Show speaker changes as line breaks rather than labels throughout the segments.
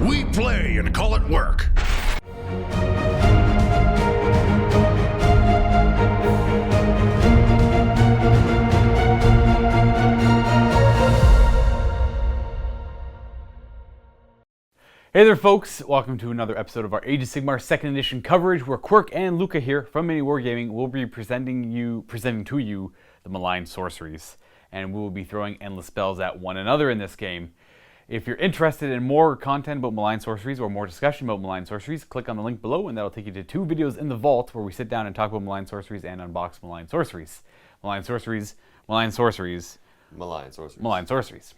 We play and call it work.
Hey there folks, welcome to another episode of our Age of Sigmar 2nd edition coverage where Quirk and Luka here from MiniWarGaming will be presenting to you the Malign Sorceries, and we will be throwing endless spells at one another in this game. If you're interested in more content about Malign Sorceries or more discussion about Malign Sorceries, click on the link below and that'll take you to 2 videos in the vault where we sit down and talk about Malign Sorceries and unbox Malign Sorceries. Malign Sorceries, Malign Sorceries,
Malign Sorceries.
Malign Sorceries.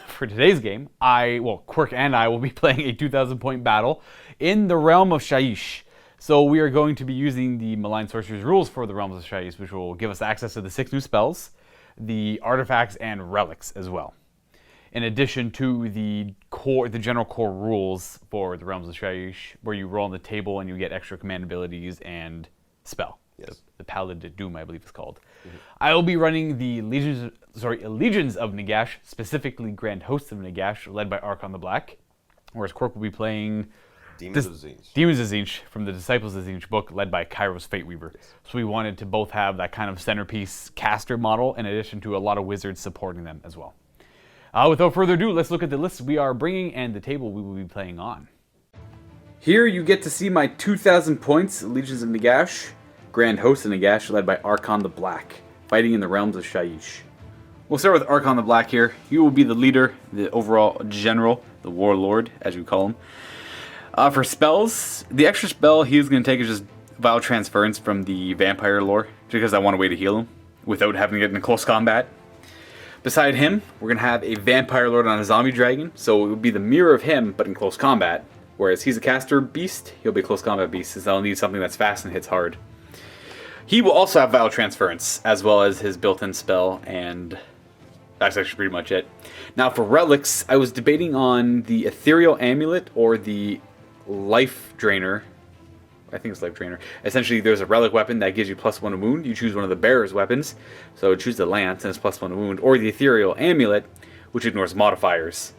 For today's game, Quirk and I will be playing a 2,000 point battle in the Realm of Tzeentch. So we are going to be using the Malign Sorceries rules for the Realms of Tzeentch, which will give us access to the 6 new spells, the artifacts, and relics as well. In addition to the general core rules for the Realms of Tzeentch, where you roll on the table and you get extra command abilities and spell.
Yes.
The Paladin Doom, I believe it's called. Mm-hmm. I will be running the Legions of Nagash, specifically Grand Hosts of Nagash, led by Archon the Black, whereas Quirk will be playing
Demons of Tzeentch.
Demons of Tzeentch from the Disciples of Tzeentch book, led by Kairos Fateweaver. Yes. So we wanted to both have that kind of centerpiece caster model, in addition to a lot of wizards supporting them as well. Without further ado, let's look at the list we are bringing and the table we will be playing on. Here you get to see my 2,000 points, Legions of Nagash, Grand Host of Nagash, led by Archon the Black, fighting in the Realms of Tzeentch. We'll start with Archon the Black here. He will be the leader, the overall general, the warlord, as you call him. For spells, the extra spell he is going to take is just Vial Transference from the Vampire lore, because I want a way to heal him without having to get into close combat. Beside him, we're going to have a Vampire Lord on a Zombie Dragon, so it would be the mirror of him, but in close combat. Whereas he's a caster beast, he'll be a close combat beast, since I'll need something that's fast and hits hard. He will also have Vial Transference, as well as his built-in spell, and that's actually pretty much it. Now for relics, I was debating on the Ethereal Amulet or the Life Drainer. I think it's Life Drainer. Essentially, there's a relic weapon that gives you +1 to wound. You choose one of the bearer's weapons, so choose the lance and it's +1 to wound, or the Ethereal Amulet, which ignores modifiers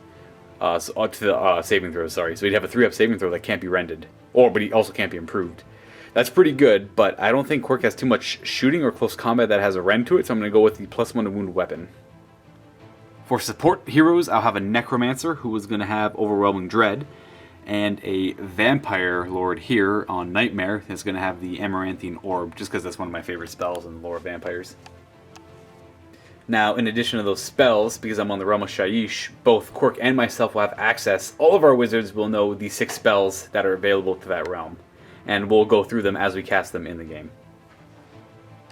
to the saving throws. Sorry, so he'd have a 3-up saving throw that can't be rended, but he also can't be improved. That's pretty good, but I don't think Quirk has too much shooting or close combat that has a rend to it, so I'm going to go with the +1 to wound weapon. For support heroes, I'll have a Necromancer who is going to have Overwhelming Dread, and a Vampire Lord here on Nightmare that's going to have the Amaranthine Orb, just because that's one of my favorite spells in the lore of vampires. Now, in addition to those spells, because I'm on the Realm of Tzeentch, both Quirk and myself will have access. All of our wizards will know the 6 spells that are available to that realm, and we'll go through them as we cast them in the game.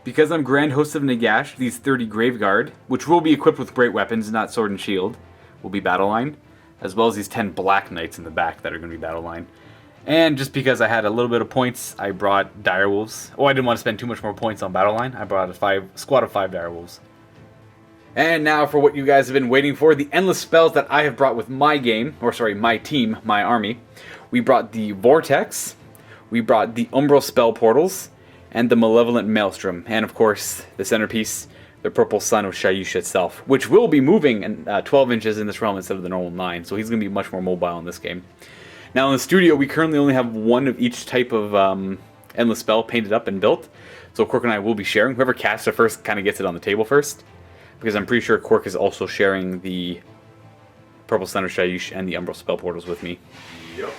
Because I'm Grand Host of Nagash, these 30 Graveguard, which will be equipped with great weapons, not sword and shield, will be battle line, as well as these 10 Black Knights in the back that are going to be battle line. And just because I had a little bit of points, I brought Direwolves. I didn't want to spend too much more points on battle line. I brought a squad of 5 Direwolves. And now for what you guys have been waiting for, the endless spells that I have brought with my team, my army. We brought the Vortex, we brought the Umbral Spell Portals, and the Malevolent Maelstrom, and of course, the centerpiece, the Purple Sun of Tzeentch itself, which will be moving 12 inches in this realm instead of the normal 9, so he's going to be much more mobile in this game. Now in the studio, we currently only have one of each type of endless spell painted up and built, so Quirk and I will be sharing. Whoever casts it first kind of gets it on the table first, because I'm pretty sure Quirk is also sharing the Purple Sun of Tzeentch and the Umbral Spell Portals with me.
Yep.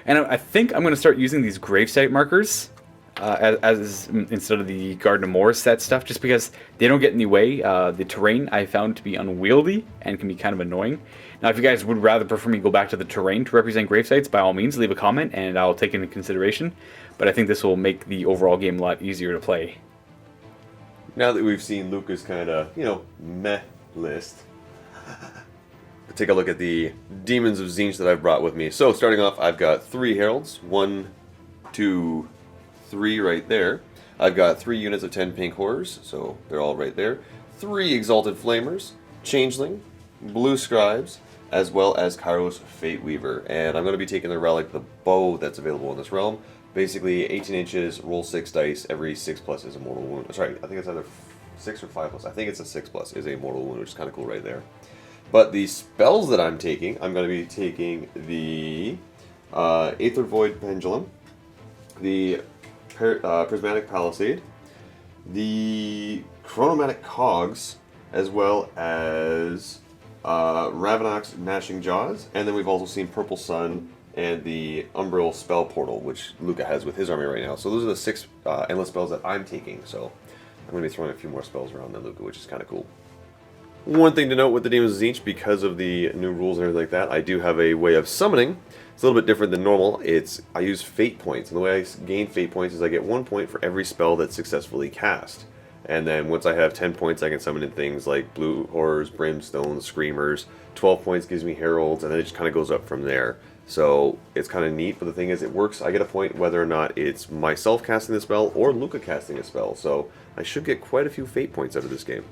And
I think I'm going to start using these gravesite markers as instead of the Garden of Moors set stuff, just because they don't get in the way. The terrain I found to be unwieldy and can be kind of annoying. Now, if you guys would rather prefer me go back to the terrain to represent gravesites, by all means, leave a comment and I'll take it into consideration. But I think this will make the overall game a lot easier to play.
Now that we've seen Luka's kind of, meh list, take a look at the Demons of Tzeentch that I've brought with me. So, starting off, I've got 3 Heralds. 1, 2, 3 right there. I've got 3 units of 10 Pink Horrors, so they're all right there. 3 Exalted Flamers, Changeling, Blue Scribes, as well as Kairos Fateweaver. And I'm going to be taking the relic, the bow that's available in this realm. Basically, 18 inches, roll 6 dice, every 6+ is a mortal wound. Sorry, I think it's either 6 or 5+. I think it's a 6+ is a mortal wound, which is kind of cool right there. But the spells that I'm taking, I'm going to be taking the Aether Void Pendulum, the Prismatic Palisade, the Chronomatic Cogs, as well as Ravenox Gnashing Jaws, and then we've also seen Purple Sun and the Umbral Spell Portal, which Luka has with his army right now. So those are the 6 endless spells that I'm taking, so I'm going to be throwing a few more spells around than Luka, which is kind of cool. One thing to note with the Demons of Tzeentch, because of the new rules and everything like that, I do have a way of summoning. It's a little bit different than normal. I use fate points, and the way I gain fate points is I get 1 point for every spell that's successfully cast. And then once I have 10 points, I can summon in things like Blue Horrors, Brimstones, Screamers. 12 points gives me Heralds, and then it just kind of goes up from there. So it's kind of neat, but the thing is, it works. I get a point whether or not it's myself casting the spell or Luka casting a spell. So I should get quite a few fate points out of this game.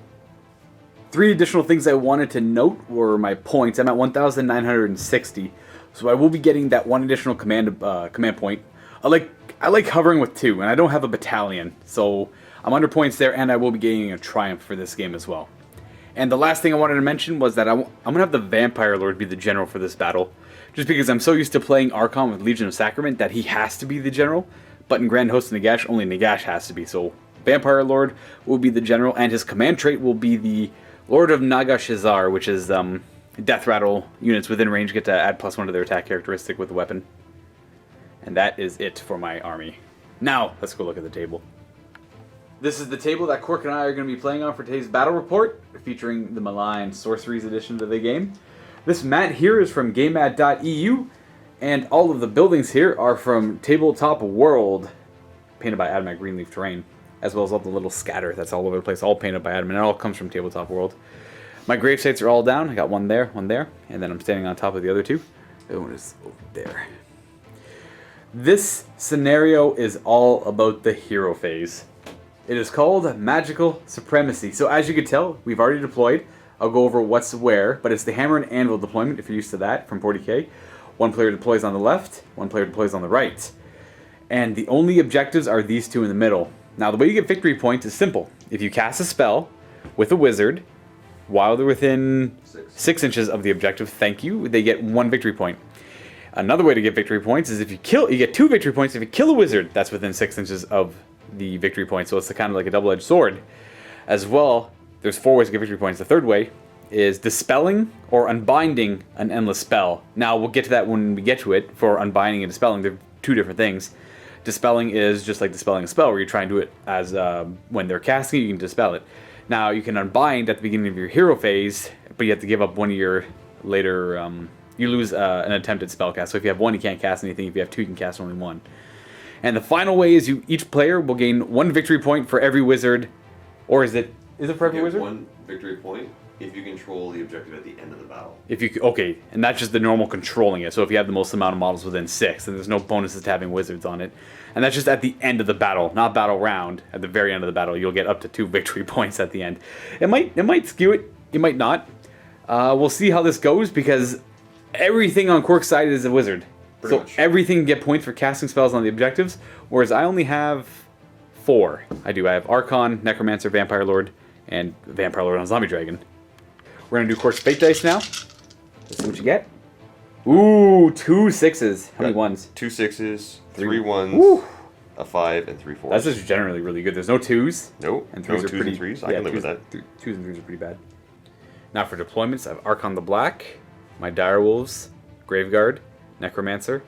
3 additional things I wanted to note were my points. I'm at 1,960, so I will be getting that 1 additional command point. I like hovering with 2, and I don't have a battalion, so I'm under points there, and I will be gaining a triumph for this game as well. And the last thing I wanted to mention was that I'm going to have the Vampire Lord be the general for this battle, just because I'm so used to playing Archon with Legion of Sacrament that he has to be the general, but in Grand Host of Nagash, only Nagash has to be. So Vampire Lord will be the general, and his command trait will be the Lord of Nagash, which is Death Rattle units within range get to add +1 to their attack characteristic with the weapon. And that is it for my army. Now, let's go look at the table. This is the table that Quirk and I are going to be playing on for today's battle report, featuring the Malign Sorceries edition to the game. This mat here is from GameMat.eu, and all of the buildings here are from Tabletop World, painted by Adam at Greenleaf Terrain, as well as all the little scatter that's all over the place, all painted by Adam, and it all comes from Tabletop World. My grave sites are all down. I got one there, and then I'm standing on top of the other 2. The other one is over there. This scenario is all about the hero phase. It is called Magical Supremacy. So as you can tell, we've already deployed. I'll go over what's where, but it's the Hammer and Anvil deployment, if you're used to that, from 40k. 1 player deploys on the left, 1 player deploys on the right. And the only objectives are these 2 in the middle. Now, the way you get victory points is simple. If you cast a spell with a wizard, while they're within 6 inches of the objective, thank you, they get 1 victory point. Another way to get victory points is if you get 2 victory points if you kill a wizard that's within 6 inches of the victory point. So it's kind of like a double-edged sword. As well, there's 4 ways to get victory points. The third way is dispelling or unbinding an endless spell. Now, we'll get to that when we get to it. For unbinding and dispelling, they're 2 different things. Dispelling is just like dispelling a spell, where you try and do it as when they're casting it, you can dispel it. Now, you can unbind at the beginning of your hero phase, but you have to give up 1 of your later... you lose an attempted spell cast. So if you have 1, you can't cast anything. If you have 2, you can cast only 1. And the final way is each player will gain 1 victory point for every wizard. Or is it for every wizard?
1 victory point if you control the objective at the end of the battle.
Okay, and that's just the normal controlling it. So if you have the most amount of models within 6, then there's no bonuses to having wizards on it. And that's just at the end of the battle, not battle round. At the very end of the battle, you'll get up to 2 victory points at the end. It might skew it. It might not. We'll see how this goes, because everything on Quirk's side is a wizard.
Pretty
so
much.
Everything can get points for casting spells on the objectives, whereas I only have 4. I have Archon, Necromancer, Vampire Lord, and Vampire Lord on Zombie Dragon. We're going to do Quirk's Fate Dice now. Let's see what you get. Ooh, 2 6s. How many ones?
2 6s, 3 1s,
Woo.
a 5, and 3 4s.
That's just generally really good. There's no 2s.
Nope.
And 3s
No
are
2s
pretty...
and 3s. I can live with that.
2s and 3s are pretty bad. Now for deployments, I have Archon the Black, my Direwolves, Graveguard, Necromancer.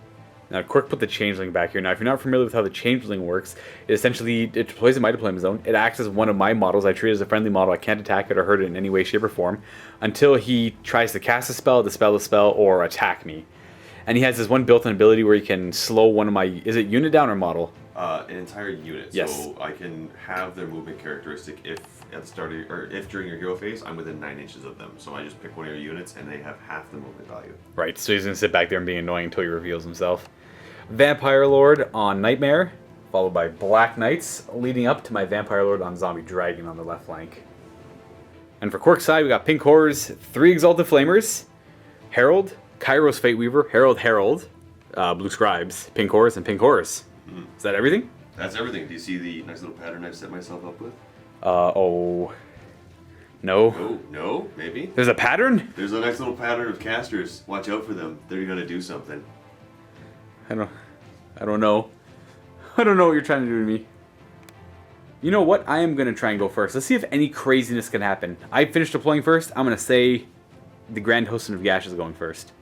Now, Quirk put the Changeling back here. Now, if you're not familiar with how the Changeling works, it deploys in my deployment zone. It acts as one of my models. I treat it as a friendly model. I can't attack it or hurt it in any way, shape, or form until he tries to cast a spell, dispel a spell, or attack me. And he has this one built-in ability where he can slow one of my... Is it unit down or model?
An entire unit.
Yes.
So I can have their movement characteristic if at the start of, or if during your hero phase I'm within 9 inches of them. So I just pick one of your units and they have half the movement value.
Right, so he's going to sit back there and be annoying until he reveals himself. Vampire Lord on Nightmare, followed by Black Knights, leading up to my Vampire Lord on Zombie Dragon on the left flank. And for Quirk's side, we got Pink Horrors, 3 Exalted Flamers, Herald, Kairos Fate Weaver, Herald, Blue Scribes, Pink Horrors, and Pink Horrors. Is that everything?
That's everything. Do you see the nice little pattern I've set myself up with?
No.
Oh, no, maybe.
There's a pattern?
There's a nice little pattern of casters. Watch out for them. They're gonna do something.
I don't know. I don't know what you're trying to do to me. You know what? I am going to try and go first. Let's see if any craziness can happen. I finished deploying first. I'm going to say the Grand Hostin of Gash is going first.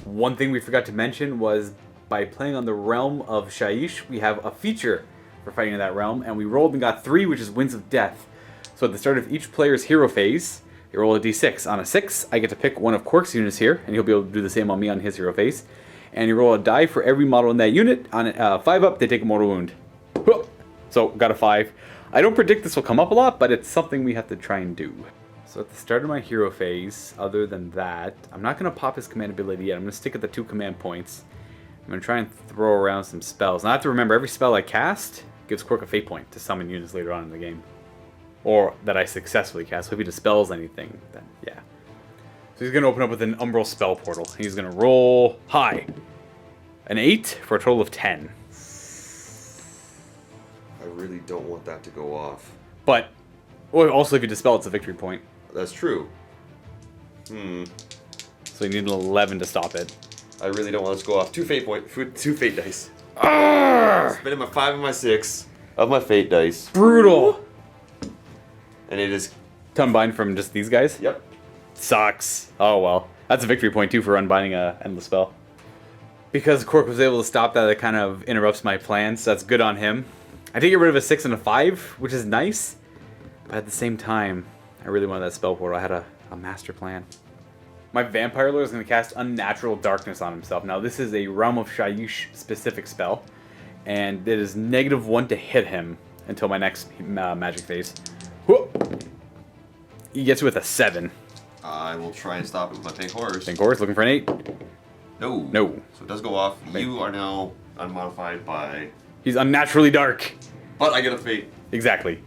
One thing we forgot to mention was by playing on the realm of Shyish, we have a feature for fighting in that realm, and we rolled and got 3, which is Winds of Death. So at the start of each player's hero phase, you roll a d6. On a 6, I get to pick one of Quirk's units here, and he'll be able to do the same on me on his hero phase. And you roll a die for every model in that unit. On 5 up, they take a mortal wound. So, got a 5. I don't predict this will come up a lot, but it's something we have to try and do. So at the start of my hero phase, other than that, I'm not going to pop his command ability yet. I'm going to stick at the 2 command points. I'm going to try and throw around some spells. Now I have to remember, every spell I cast gives Quirk a fate point to summon units later on in the game. Or that I successfully cast. So if he dispels anything, then yeah. So he's going to open up with an Umbral Spell Portal. He's going to roll high. An 8 for a total of 10.
I really don't want that to go off.
But, well, also if you dispel, it's a victory point.
That's true.
So you need an 11 to stop it.
I really don't want this to go off. 2 fate dice. Spending my 5 and my 6 of my fate dice.
Brutal!
And it is...
To unbind from just these guys?
Yep.
Sucks. Oh well. That's a victory point too for unbinding a endless spell. Because Quirk was able to stop that, it kind of interrupts my plans, so that's good on him. I did get rid of a 6 and a 5, which is nice. But at the same time, I really wanted that spell portal. I had a master plan. My Vampire Lord is going to cast Unnatural Darkness on himself. Now this is a Realm of Shyish specific spell. And it is -1 to hit him until my next magic phase. He gets with a 7.
I will try and stop it with my pink horse.
Pink horse looking for an 8.
No.
No.
So it does go off. You are now unmodified by...
He's unnaturally dark.
But I get a fate.
Exactly.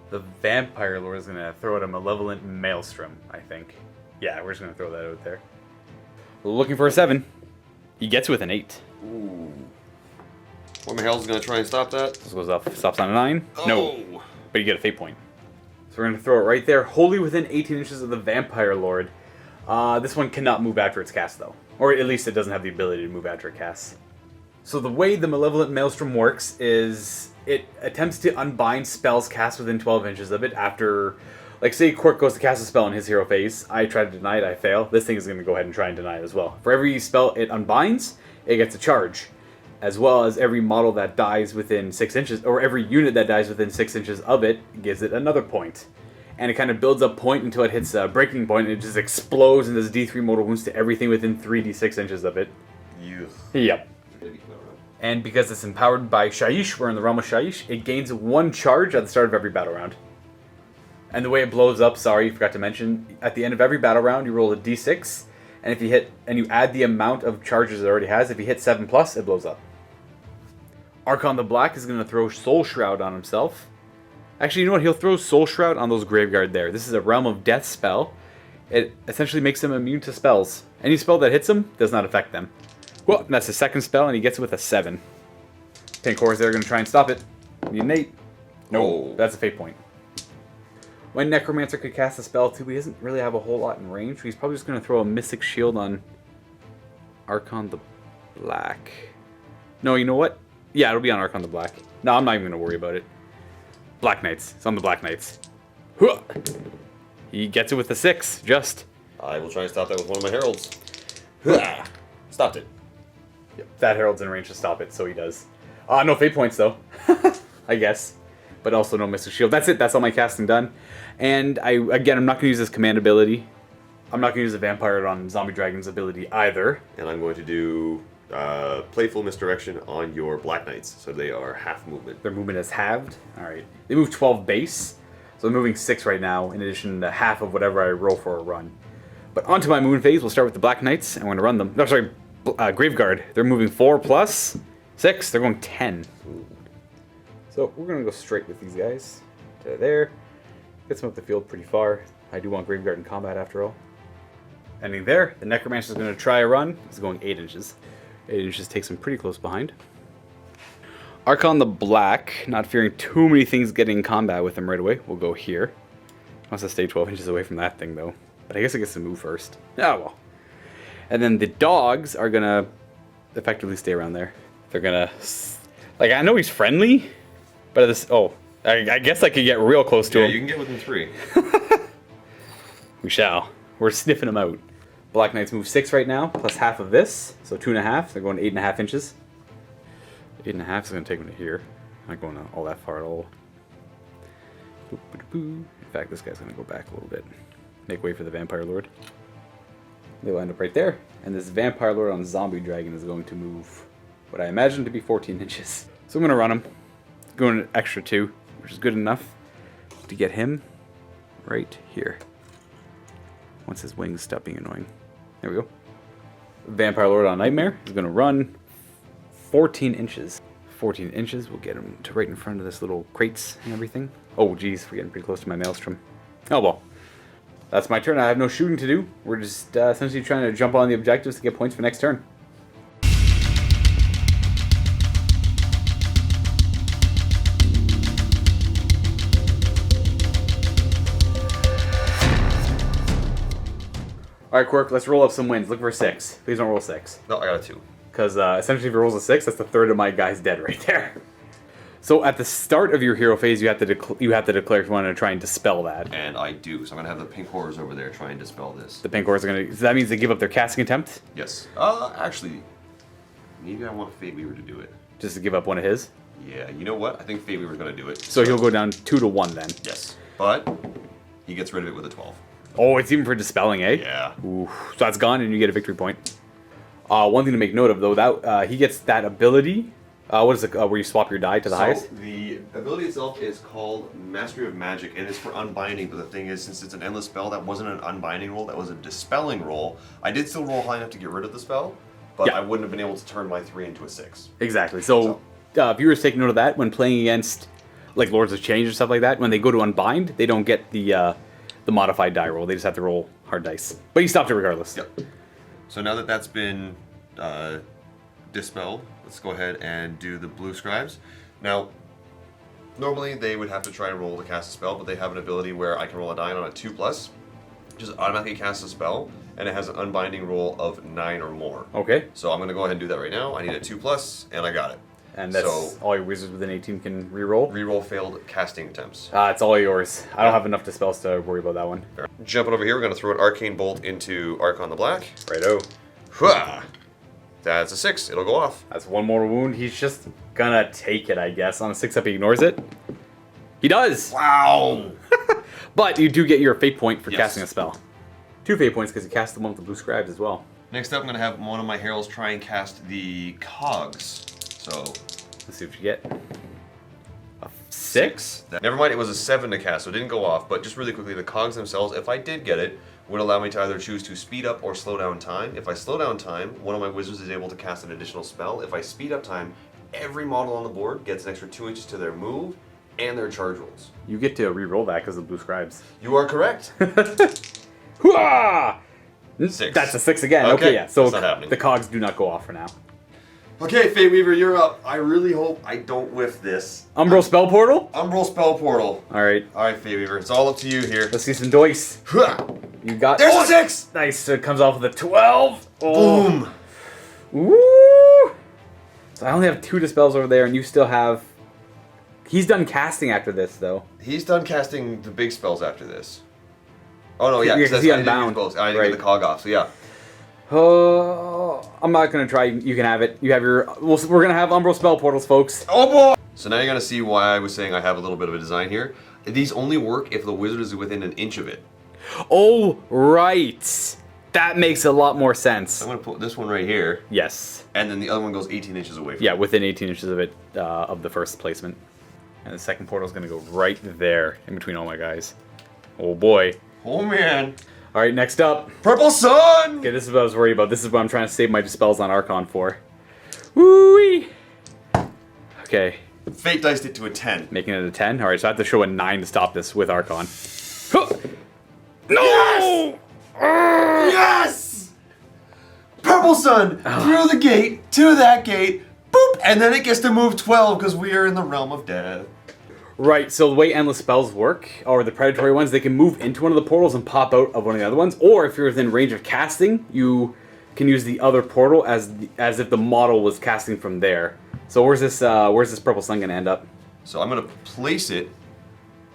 The Vampire Lord is going to throw out a Malevolent Maelstrom, I think. Yeah, we're just going to throw that out there. Looking for a 7. He gets with an 8.
Ooh. What the hell is going to try and stop that?
This goes off. Stops on a 9.
Oh.
No. But you get a fate point. So we're going to throw it right there, wholly within 18 inches of the Vampire Lord. This one cannot move after it's cast, though. Or at least it doesn't have the ability to move after it casts. So the way the Malevolent Maelstrom works is it attempts to unbind spells cast within 12 inches of it after... Like, say Quirk goes to cast a spell in his hero phase. I try to deny it, I fail. This thing is going to go ahead and try and deny it as well. For every spell it unbinds, it gets a charge. As well as every model that dies within 6 inches, or every unit that dies within 6 inches of it, gives it another point. And it kind of builds up point until it hits a breaking point, and it just explodes and does D3 mortal wounds to everything within 3d6 inches of it. Yep. And because it's empowered by Shyish, we're in the realm of Shyish, it gains 1 charge at the start of every battle round. And the way it blows up, sorry, forgot to mention, at the end of every battle round, you roll a d6, and if you hit, and you add the amount of charges it already has, if you hit 7+, it blows up. Archon the Black is going to throw Soul Shroud on himself. Actually, you know what? He'll throw Soul Shroud on those Graveguard there. This is a Realm of Death spell. It essentially makes him immune to spells. Any spell that hits him does not affect them. Well, that's his second spell, and he gets it with a 7. Pink Horse there, going to try and stop it. Need an 8. No, that's a fate point. My Necromancer could cast a spell too, but he doesn't really have a whole lot in range. So he's probably just going to throw a Mystic Shield on Archon the Black. No, you know what? Yeah, it'll be on Archon the Black. No, I'm not even going to worry about it. Black Knights. It's on the Black Knights. He gets it with a 6, just.
I will try and stop that with one of my heralds. Stopped it.
Yep, that herald's in range to stop it, so he does. No fate points, though. I guess. But also no Mystic Shield. That's it. That's all my casting done. And I'm not going to use this command ability. I'm not going to use the Vampire on Zombie Dragon's ability either.
And I'm going to do Playful Misdirection on your Black Knights, so they are half movement.
Their movement is halved. Alright. They move 12 base, so they're moving 6 right now, in addition to half of whatever I roll for a run. But onto my moon phase, we'll start with the Black Knights, and we're going to run them. No, sorry, Graveguard. They're moving 4+6. They're going 10. So we're going to go straight with these guys to there. Gets them up the field pretty far. I do want Graveguard in combat after all. Ending there. The Necromancer's going to try a run. He's going 8 inches. 8 inches takes him pretty close behind. Archon the Black, not fearing too many things getting in combat with him right away, will go here. Wants to stay 12 inches away from that thing, though. But I guess it gets to move first. Oh, well. And then the dogs are going to effectively stay around there. They're going to... Like, I know he's friendly, but this... Oh, I guess I could get real close to him.
Yeah, you can get within 3.
We shall. We're sniffing him out. Black Knights move 6 right now, plus half of this. So 2.5. They're going 8.5 inches. 8.5 is going to take them to here. Not going all that far at all. In fact, this guy's going to go back a little bit. Make way for the Vampire Lord. They'll end up right there. And this Vampire Lord on Zombie Dragon is going to move what I imagine to be 14 inches. So I'm going to run him. Going an extra 2, which is good enough to get him right here. Once his wings stop being annoying. There we go. Vampire Lord on Nightmare is going to run 14 inches. 14 inches will get him to right in front of this little crates and everything. Oh, geez, we're getting pretty close to my Maelstrom. Oh, well. That's my turn. I have no shooting to do. We're just essentially trying to jump on the objectives to get points for next turn. Alright, Quirk, let's roll up some wins. Look for a 6. Please don't roll a 6.
No, I got a 2.
Because essentially if he rolls a 6, that's the third of my guys dead right there. So at the start of your hero phase, you have to declare if you want to try and dispel that.
And I do, so I'm going to have the pink horrors over there try and dispel this.
The pink horrors are going to... So that means they give up their casting attempt?
Yes. Actually, maybe I want Fate Weaver to do it.
Just to give up one of his?
Yeah, you know what? I think Fate Weaver's going to do it.
So he'll go down 2 to 1 then?
Yes. But he gets rid of it with a 12.
Oh, it's even for dispelling, eh?
Yeah.
Ooh. So that's gone and you get a victory point. One thing to make note of, though, that he gets that ability... what is it, where you swap your die to the highest?
The ability itself is called Mastery of Magic, and it's for unbinding, but the thing is, since it's an endless spell, that wasn't an unbinding roll, that was a dispelling roll. I did still roll high enough to get rid of the spell, but
yeah.
I wouldn't have been able to turn my 3 into a 6.
Exactly. So viewers take note of that when playing against like Lords of Change or stuff like that. When they go to unbind, they don't get the modified die roll. They just have to roll hard dice. But you stopped it regardless.
Yep. So now that that's been dispelled, let's go ahead and do the blue scribes. Now, normally they would have to try and roll to cast a spell, but they have an ability where I can roll a die on a 2+, just automatically cast a spell, and it has an unbinding roll of 9 or more.
Okay.
So I'm going to go ahead and do that right now. I need a 2+, and I got it.
And that's all your wizards within 18 can reroll?
Reroll failed casting attempts.
It's all yours. I don't have enough dispels to worry about that one.
Jumping over here, we're going to throw an Arcane Bolt into Archon the Black.
Righto.
Hwah! That's a 6. It'll go off.
That's one more wound. He's just gonna take it, I guess. On a 6-up, he ignores it. He does!
Wow!
But you do get your fate point for
Yes.
casting a spell. 2 fate points because you cast the one with the blue scribes as well.
Next up, I'm going to have one of my heralds try and cast the cogs. So,
let's see what you get. A 6?
Never mind, it was a 7 to cast, so it didn't go off. But just really quickly, the cogs themselves, if I did get it, would allow me to either choose to speed up or slow down time. If I slow down time, one of my wizards is able to cast an additional spell. If I speed up time, every model on the board gets an extra 2 inches to their move and their charge rolls.
You get to re-roll that because of blue scribes.
You are correct.
Hooah!
6.
That's a 6 again. Okay, yeah. So the cogs do not go off for now.
Okay, Fate Weaver, you're up. I really hope I don't whiff this.
Umbral Spell Portal?
Umbral Spell Portal.
Alright.
Alright, Fate Weaver, it's all up to you here.
Let's see some dice. You got...
There's a 6!
Nice, so it comes off with a 12. Oh.
Boom!
Woo! So I only have 2 dispels over there, and you still have... He's done casting after this, though.
He's done casting the big spells after this. Oh no, yeah,
because he unbound.
I didn't get the cog off, so yeah.
I'm not gonna try. You can have it. You have your. We're gonna have Umbral Spell Portals, folks.
Oh boy! So now you're gonna see why I was saying I have a little bit of a design here. These only work if the wizard is within an inch of it.
Oh, right. That makes a lot more sense.
I'm gonna put this one right here.
Yes.
And then the other one goes 18 inches away from
it. Within 18 inches of it, of the first placement. And the second portal is gonna go right there, in between all my guys. Oh boy.
Oh man.
All right, next up.
Purple Sun!
Okay, this is what I was worried about. This is what I'm trying to save my dispels on Archon for. Woo-wee! Okay.
Fate diced it to a 10.
Making it a 10? Alright, so I have to show a 9 to stop this with Archon. Huh! No!
Yes! Yes! Purple Sun through the gate to that gate, boop, and then it gets to move 12 because we are in the realm of death.
Right, so the way endless spells work, or the predatory ones, they can move into one of the portals and pop out of one of the other ones, or if you're within range of casting, you can use the other portal as if the model was casting from there. So where's this purple sun gonna end up?
So I'm gonna place it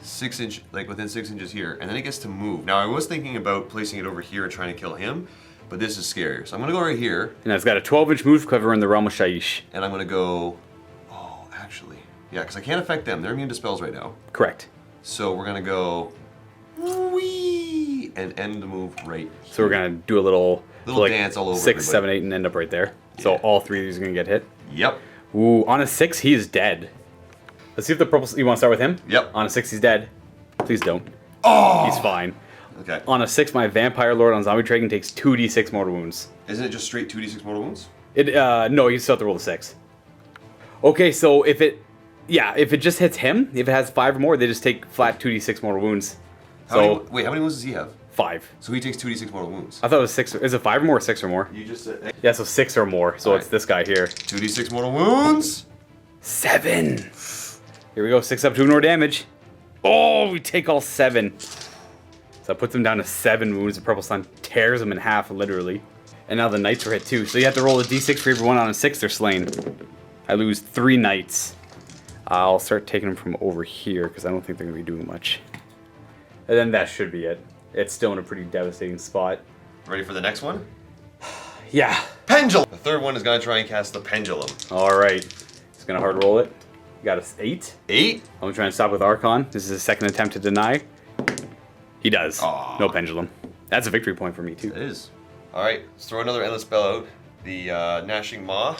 6 inch, like within 6 inches here, and then it gets to move. Now I was thinking about placing it over here and trying to kill him, but this is scarier. So I'm gonna go right here.
And it's got a 12-inch move cover in the realm of Shaiish.
And I'm gonna go, oh, actually, yeah, because I can't affect them. They're immune to spells right now.
Correct.
So we're gonna go, wee, and end the move right here.
So we're gonna do a little
dance all over
6,
everybody.
7, 8, and end up right there. So
Yeah.
all 3 of these are gonna get hit.
Yep.
Ooh, on a 6, he is dead. Let's see if the purple. You want to start with him?
Yep.
On a 6, he's dead. Please don't.
Oh!
He's fine.
Okay.
On a 6, my Vampire Lord on Zombie Dragon takes 2d6 mortal wounds.
Isn't it just straight 2d6 mortal wounds?
No, you still have to roll the 6. Okay, so if it just hits him, if it has 5 or more, they just take flat 2d6 mortal wounds.
How many wounds does he have?
5.
So he takes 2d6 mortal wounds.
I thought it was 6. Is it 5 or more or 6 or more?
You just said
Yeah, so 6 or more. So
Alright.
it's this guy here.
2d6 mortal wounds.
7. Here we go. 6 up, 2 more damage. Oh, we take all 7. So that puts him down to 7 wounds. The purple sun tears him in half, literally. And now the knights are hit too. So you have to roll a d6 for every one. On a 6, they're slain. I lose 3 knights. I'll start taking them from over here because I don't think they're going to be doing much. And then that should be it. It's still in a pretty devastating spot.
Ready for the next one?
Yeah.
Pendulum. The third one is gonna try and cast the pendulum.
All right. Just going to hard roll it. You got a 8.
8.
I'm going to try and stop with Archon. This is his second attempt to deny. He does.
Aw.
No pendulum. That's a victory point for me too.
It is. All right. Let's throw another endless spell out. The Gnashing Maw.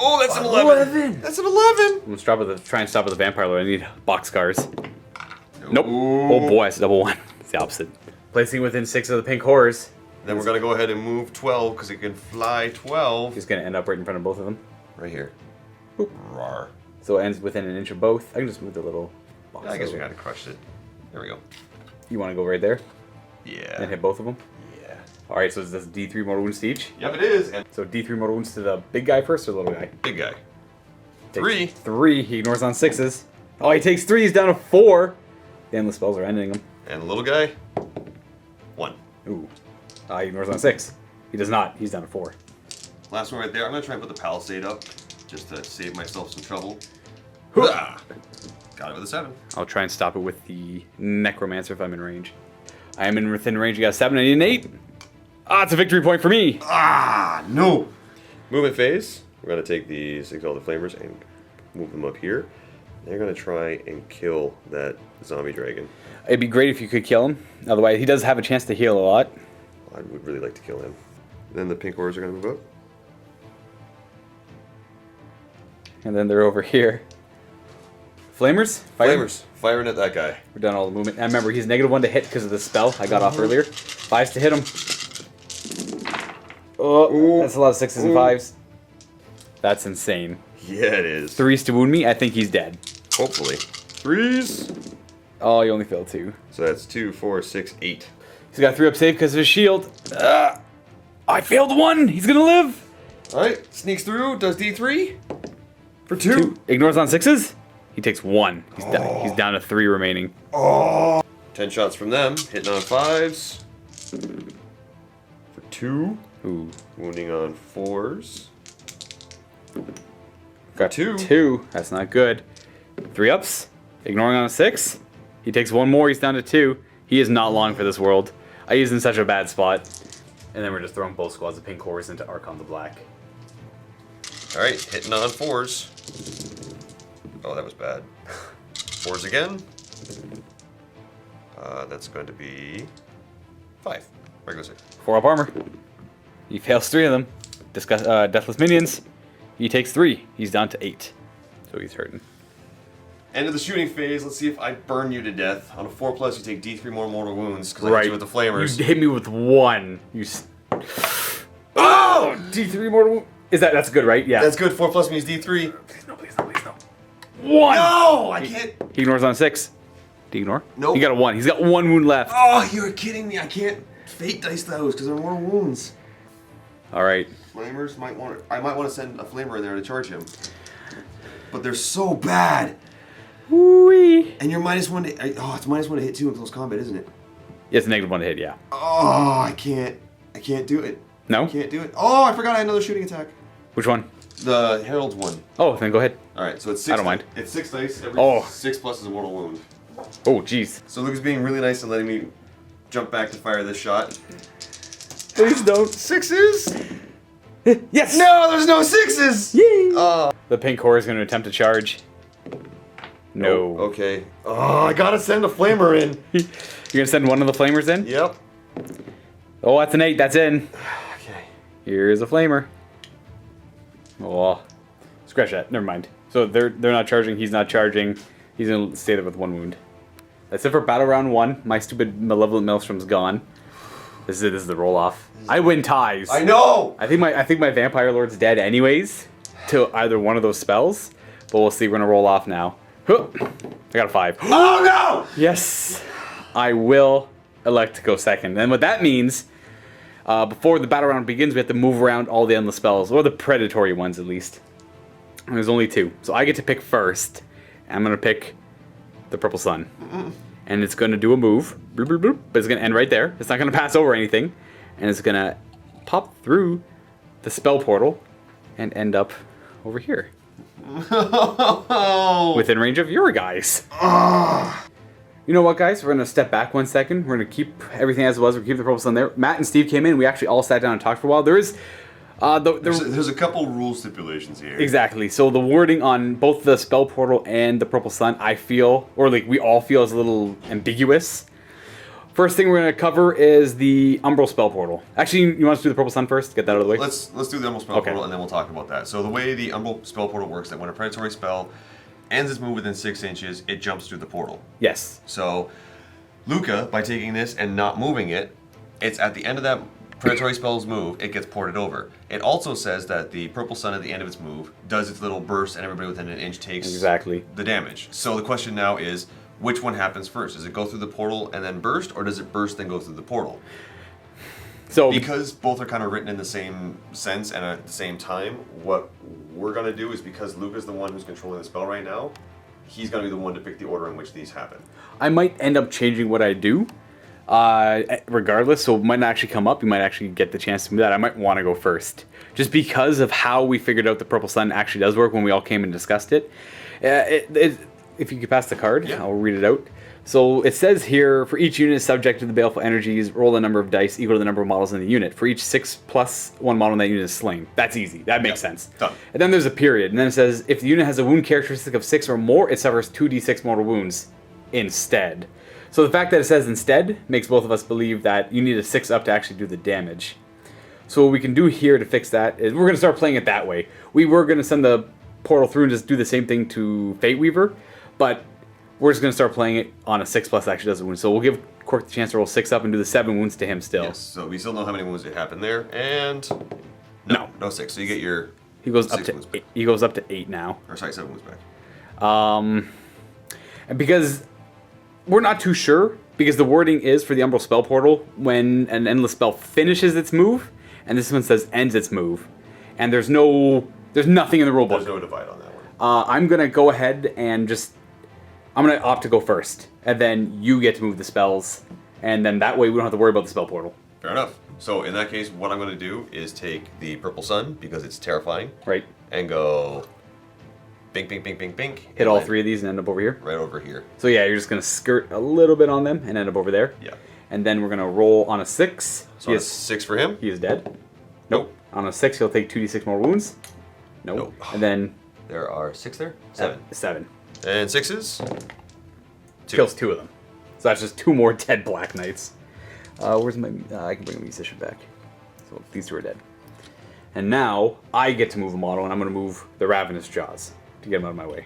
Oh, that's an 11. That's an 11.
I'm gonna try and stop with the Vampire Lord. I need boxcars. Nope. Oh boy, it's a double 1. It's the opposite. Placing within 6 of the pink horrors.
Then we're gonna go ahead and move 12 because it can fly 12.
He's gonna end up right in front of both of them.
Right here.
Boop.
Rawr.
So it ends within an inch of both. I can just move the little box.
I guess we
over.
kind of crushed it. There we go.
You want to go right there
Yeah.
and hit both of them?
Yeah.
All right. So is this D3 mortal wounds to each?
Yep, it is. And
So D3 mortal wounds to the big guy first or the little guy?
big guy.
Takes
3.
3. He ignores on 6s. Oh, he takes 3. He's down to 4. The endless spells are ending him.
And the little guy. 1.
Ooh. He ignores on 6. He does not. He's down to 4.
Last one right there. I'm gonna try and put the palisade up just to save myself some trouble.
Hoo-ah.
Got it with a 7.
I'll try and stop it with the Necromancer if I'm in range. I am in within range. You got a 7, I need an 8. It's a victory point for me.
Ah, no. Movement phase. We're gonna take the 6 Elder Flamers and move them up here. They're gonna try and kill that zombie dragon.
It'd be great if you could kill him. Otherwise, he does have a chance to heal a lot.
I would really like to kill him. Then the pink horrors are gonna move up.
And then they're over here. Flamers? Fire?
Flamers, firing at that guy.
We're done all the movement. And remember, he's -1 to hit because of the spell I got off earlier. 5s to hit him. Oh, that's a lot of 6s and 5s. That's insane.
Yeah, it is.
3s to wound me. I think he's dead.
Hopefully. 3s.
Oh, you only failed 2.
So that's 2, 4, 6, 8.
He's got 3 up save because of his shield. I failed 1. He's gonna live.
All right, sneaks through. Does D3 for 2.
Ignores on 6s. He takes 1. He's down to 3 remaining.
10 shots from them. Hitting on 5s for 2.
Ooh.
Wounding on 4s.
Got
2.
2. That's not good. 3 ups. Ignoring on a 6. He takes 1 more. He's down to 2. He is not long for this world. I used in such a bad spot. And then we're just throwing both squads of pink horrors into Archon the Black.
All right, hitting on 4s. Oh, that was bad. 4s again. That's going to be 5. Regular 6.
4 up armor. He fails 3 of them. Deathless minions. He takes 3. He's down to 8. So he's hurting.
End of the shooting phase. Let's see if I burn you to death. On a 4+, you take D3 more mortal wounds because I hit you with the flamers.
You hit me with 1. Oh! D3 mortal. That's good, right? Yeah.
That's good. 4+ means D3.
Please no, please no, please no. 1!
No! I can't.
He ignores on 6. Do you ignore?
Nope.
He got a 1. He's got 1 wound left.
Oh, you're kidding me. I can't fate dice those because they're more wounds.
All right.
Flamers might want to... I might want to send a flamer in there to charge him. But they're so bad.
Woo-wee.
And you're -1 to... it's -1 to hit 2 in close combat, isn't it?
Yeah, it's a -1 to hit, yeah.
Oh, I can't do it.
No?
I can't do it. Oh, I forgot I had another shooting attack.
Which one?
The Herald's one.
Oh, then go ahead.
All right, so it's 6.
I don't mind.
It's 6 dice. Every
Oh.
6 plus is a mortal wound.
Oh, jeez.
So Luke's being really nice and letting me jump back to fire this shot.
Please don't.
6s?
Yes!
No, there's no 6s!
Yay!
Oh.
The pink core is going to attempt to charge. No.
Okay. Oh, I gotta send a flamer in.
You're going to send one of the flamers in?
Yep.
Oh, that's an 8. That's in.
Okay.
Here's a flamer. Oh. Scratch that. Never mind. So they're not charging. He's not charging. He's going to stay there with 1 wound. That's it for battle round 1. My stupid Malevolent Maelstrom's gone. This is the roll off. I win ties.
I know.
I think my Vampire Lord's dead anyways to either one of those spells. But we'll see. We're gonna roll off now. Huh. I got a 5.
Oh no!
Yes. I will elect to go second. And what that means, before the battle round begins, we have to move around all the endless spells, or the predatory ones at least. And there's only 2, so I get to pick first. And I'm gonna pick the Purple Sun. And it's going to do a move, bloop, bloop, bloop, but it's going to end right there. It's not going to pass over anything. And it's going to pop through the spell portal and end up over here. Within range of your guys. You know what, guys? We're going to step back 1 second. We're going to keep everything as it was. We're going to keep the Purple Sun there. Matt and Steve came in. We actually all sat down and talked for a while. There is...
There's a couple rule stipulations here.
Exactly. So the wording on both the spell portal and the Purple Sun, I feel, or like we all feel, is a little ambiguous. First thing we're going to cover is the Umbral spell portal. Actually, you want us to do the Purple Sun first? Get that out of the way?
Let's do the Umbral spell portal and then we'll talk about that. So the way the Umbral spell portal works, that when a predatory spell ends its move within 6 inches, it jumps through the portal.
Yes.
So Luka, by taking this and not moving it, it's at the end of that predatory spell's move, it gets ported over. It also says that the Purple Sun at the end of its move does its little burst and everybody within an inch takes the damage. So the question now is, which one happens first? Does it go through the portal and then burst, or does it burst then go through the portal? So because both are kind of written in the same sense and at the same time, what we're going to do is, because Luka's the one who's controlling the spell right now, he's going to be the one to pick the order in which these happen.
I might end up changing what I do. Regardless, so it might not actually come up. You might actually get the chance to do that. I might want to go first, just because of how we figured out the Purple Sun actually does work when we all came and discussed it. If you could pass the card, yeah. I'll read it out. So it says here, for each unit subject to the baleful energies, roll the number of dice equal to the number of models in the unit. For each 6 plus 1 model in that unit is slain. That's easy. That makes sense.
Done.
And then there's a period, and then it says, if the unit has a wound characteristic of 6 or more, it suffers 2d6 mortal wounds instead. So the fact that it says instead makes both of us believe that you need a 6 up to actually do the damage. So what we can do here to fix that is we're going to start playing it that way. We were going to send the portal through and just do the same thing to Fate Weaver, but we're just going to start playing it on a 6 plus actually does a wound. So we'll give Quirk the chance to roll 6 up and do the 7 wounds to him still.
Yes, so we still know how many wounds it happened there, and no 6. So you get your
he goes up to 8. He goes up to 8 now.
Or sorry, 7 wounds back.
And because we're not too sure, because the wording is for the Umbral spell portal when an endless spell finishes its move, and this one says ends its move, and there's nothing in the rulebook.
There's no divide on that one.
I'm gonna go ahead and I'm gonna opt to go first, and then you get to move the spells, and then that way we don't have to worry about the spell portal.
Fair enough. So in that case, what I'm gonna do is take the Purple Sun, because it's terrifying,
right,
and go bink, bink, bink, bink, bink.
Hit all 3 of these and end up over here?
Right over here.
So yeah, you're just going to skirt a little bit on them and end up over there.
Yeah.
And then we're going to roll on a 6.
So on a 6 for him?
He is dead.
Nope.
On a 6, he'll take 2d6 more wounds. Nope. And then...
There are 6 there? 7.
7.
And 6s? 2.
Kills 2 of them. So that's just 2 more dead Black Knights. Where's my... I can bring the musician back. So these 2 are dead. And now, I get to move a model, and I'm going to move the Ravenous Jaws to get him out of my way.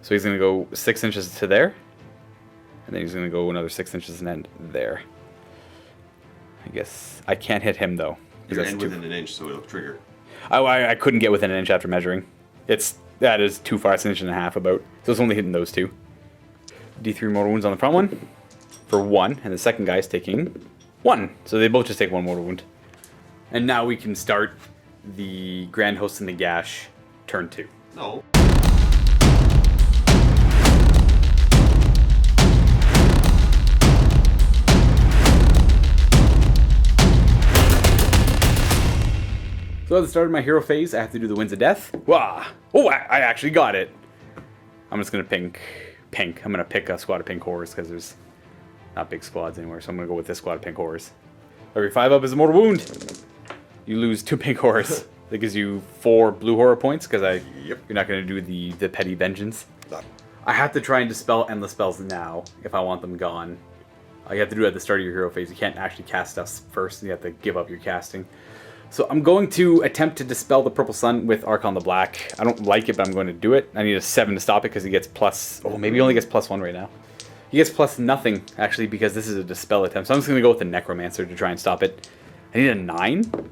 So he's going to go 6 inches to there, and then he's going to go another 6 inches and end there. I guess I can't hit him though.
You're end within an inch, so it'll trigger.
I couldn't get within an inch after measuring. That is too far. It's an inch and a half about. So it's only hitting those 2. D3 mortal wounds on the front one for 1, and the second guy is taking 1. So they both just take 1 mortal wound. And now we can start the Grand Host and Nagash turn 2.
No.
So at the start of my hero phase, I have to do the Winds of Death. Wah! Oh, I actually got it. I'm just gonna pink. I'm gonna pick a squad of pink horrors because there's not big squads anymore. So I'm gonna go with this squad of pink horrors. Every 5 up is a mortal wound. You lose 2 pink horrors. That gives you 4 blue horror points because you're not gonna do the petty vengeance. I have to try and dispel endless spells now if I want them gone. You have to do it at the start of your hero phase. You can't actually cast stuff first, and you have to give up your casting. So I'm going to attempt to dispel the Purple Sun with Archon the Black. I don't like it, but I'm going to do it. I need a 7 to stop it because he gets plus... Oh, maybe he only gets +1 right now. He gets plus nothing, actually, because this is a dispel attempt. So I'm just going to go with the Necromancer to try and stop it. I need a 9?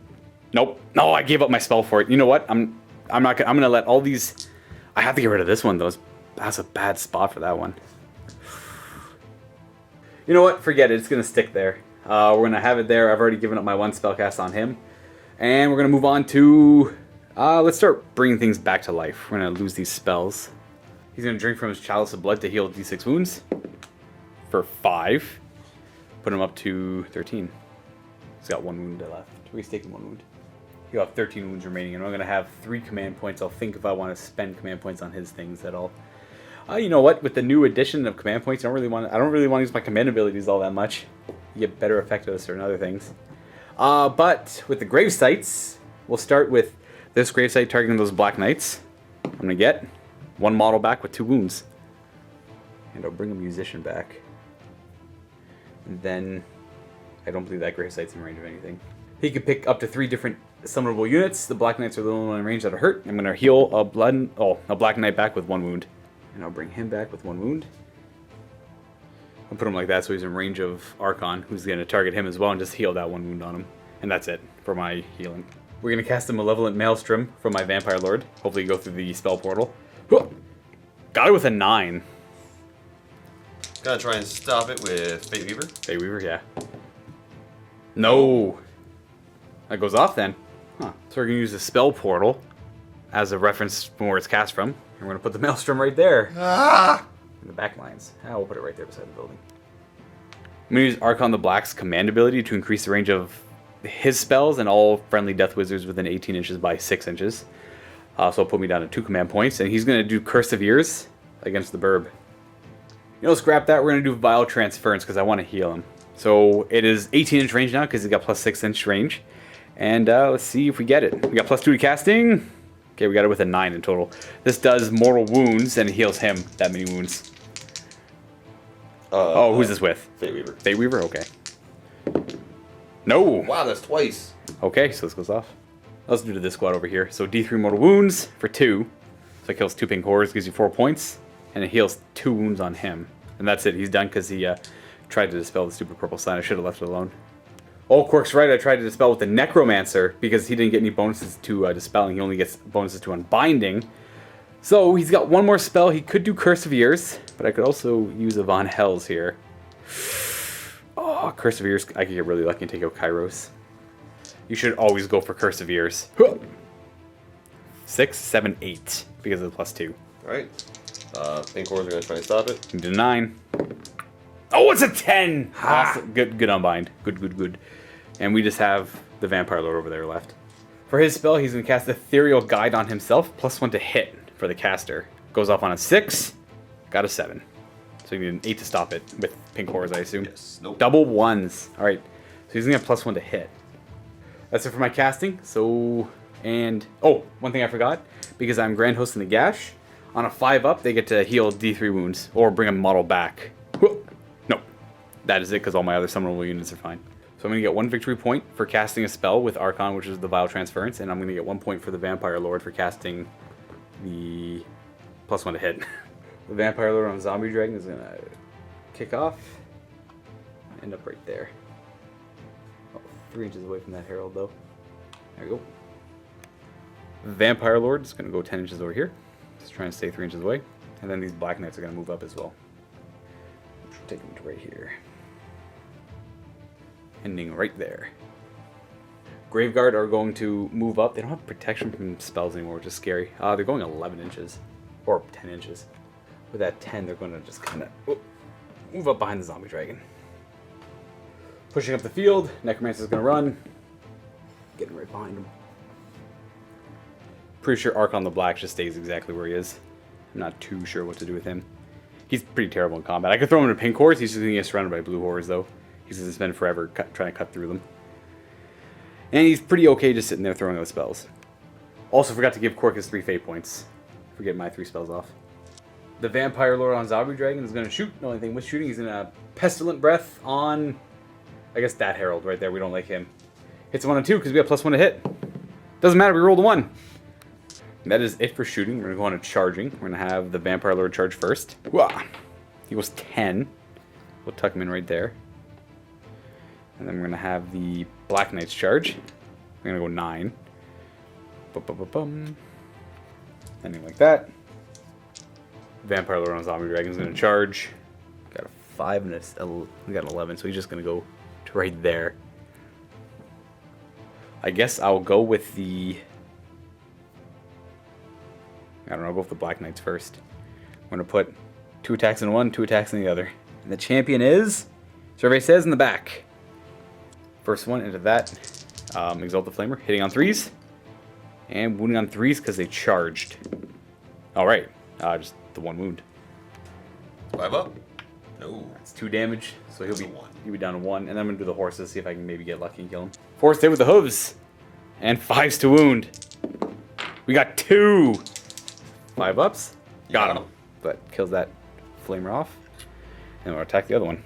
Nope. No, I gave up my spell for it. You know what? I'm not gonna... I'm going to let all these... I have to get rid of this one, though. That's a bad spot for that one. You know what? Forget it. It's going to stick there. We're going to have it there. I've already given up my 1 spellcast on him. And we're going to move on to... let's start bringing things back to life. We're going to lose these spells. He's going to drink from his Chalice of Blood to heal D6 wounds. For 5. Put him up to 13. He's got 1 wound left. He's taking 1 wound. He'll have 13 wounds remaining. And I'm going to have 3 command points. I'll think if I want to spend command points on his things at all. You know what? With the new addition of command points, I don't really want to use my command abilities all that much. You get better effectiveness certain other things. But with the grave sites, we'll start with this grave site targeting those Black Knights. I'm going to get 1 model back with 2 wounds. And I'll bring a musician back. And then I don't believe that grave site's in range of anything. He could pick up to 3 different summonable units. The Black Knights are the only one in range that are hurt. I'm going to heal a Black Knight back with 1 wound. And I'll bring him back with 1 wound. I'll put him like that so he's in range of Archon, who's going to target him as well and just heal that 1 wound on him. And that's it for my healing. We're going to cast a Malevolent Maelstrom from my Vampire Lord. Hopefully go through the spell portal. Got it with a 9.
Gotta try and stop it with Fate Weaver.
Fate Weaver, yeah. No! That goes off then. Huh. So we're going to use the spell portal as a reference from where it's cast from. And we're going to put the Maelstrom right there.
Ah!
In the back lines. We'll put it right there beside the building. I'm going to use Archon the Black's command ability to increase the range of his spells and all friendly death wizards within 18 inches by 6 inches. So it'll put me down to 2 command points. And he's going to do Curse of Ears against the Burb. You know, scrap that. We're going to do Vile Transference because I want to heal him. So it is 18-inch range now because he's got plus 6-inch range. And let's see if we get it. We got plus 2 to casting. Okay, we got it with a 9 in total. This does mortal wounds and it heals him that many wounds. Who's this with?
Fate Weaver.
Fate Weaver? Okay. No!
Wow, that's twice.
Okay, so this goes off. Let's do to this squad over here. So D3 mortal wounds for 2. So it kills 2 pink horrors, gives you 4 points. And it heals 2 wounds on him. And that's it. He's done because he tried to dispel the stupid purple sign. I should have left it alone. Oh, Quirk's right. I tried to dispel with the Necromancer because he didn't get any bonuses to dispelling. He only gets bonuses to unbinding. So he's got 1 more spell. He could do Curse of Ears, but I could also use a Von Hells here. Oh, Curse of Ears. I could get really lucky and take out Kairos. You should always go for Curse of Ears. 6, 7, 8 because of the plus 2.
Alright. Pink horrors are going to try and stop it.
Did a 9. Oh, it's a 10! Awesome. Good unbind. Good. And we just have the Vampire Lord over there left. For his spell, he's going to cast Ethereal Guide on himself, plus 1 to hit for the caster. Goes off on a 6, got a 7. So you need an 8 to stop it with pink horrors, I assume.
Yes. Nope.
Double 1s. Alright, so he's going to have plus 1 to hit. That's it for my casting. So, and, oh, one thing I forgot. Because I'm Grand Host in Nagash, on a 5-up, they get to heal D3 wounds, or bring a model back. No, that is it, because all my other summonable units are fine. So I'm going to get 1 victory point for casting a spell with Archon, which is the Vile Transference, and I'm going to get 1 point for the Vampire Lord for casting the plus 1 to hit. The Vampire Lord on Zombie Dragon is going to kick off, end up right there. Oh, 3 inches away from that Herald, though. There we go. Vampire Lord is going to go 10 inches over here. Just trying to stay 3 inches away. And then these Black Knights are going to move up as well. take him to right here. Ending right there. Graveguard are going to move up. They don't have protection from spells anymore, which is scary. They're going 11 inches. Or 10 inches. With that 10, they're going to just kind of move up behind the zombie dragon. Pushing up the field. Necromancer's going to run. Getting right behind him. Pretty sure Archon the Black just stays exactly where he is. I'm not too sure what to do with him. He's pretty terrible in combat. I could throw him in pink hordes. He's just going to get surrounded by blue hordes, though. He's going to spend forever trying to cut through them. And he's pretty okay just sitting there throwing those spells. Also forgot to give Quirk his 3 fate points. Forget my 3 spells off. The Vampire Lord on Zombie Dragon is going to shoot. The only thing with shooting, he's going to Pestilent Breath on, I guess, that Herald right there. We don't like him. Hits 1 and 2 because we have +1 to hit. Doesn't matter, we rolled a 1. And that is it for shooting. We're going to go on to charging. We're going to have the Vampire Lord charge first. Wah! He goes 10. We'll tuck him in right there. And then we're going to have the Black Knight's charge. We're going to go 9. Bum. Ending like that. Vampire Lord on Zombie Dragon is going to charge. Got a 5 and we got an 11, so he's just going to go to right there. I guess I'll go with the... I don't know, I'll go with the Black Knights first. I'm going to put 2 attacks in one, 2 attacks in the other. And the champion is... Survey says in the back. First one into that. Exalt the Flamer, hitting on 3s. And wounding on 3s because they charged. Alright, just the 1 wound.
5 up? No.
That's 2 damage, so he'll be down to 1. And then I'm going to do the horses, see if I can maybe get lucky and kill him. 4 stay with the hooves. And 5s to wound. We got 2. 5 ups. Got him. But kills that Flamer off. And we'll attack the other one.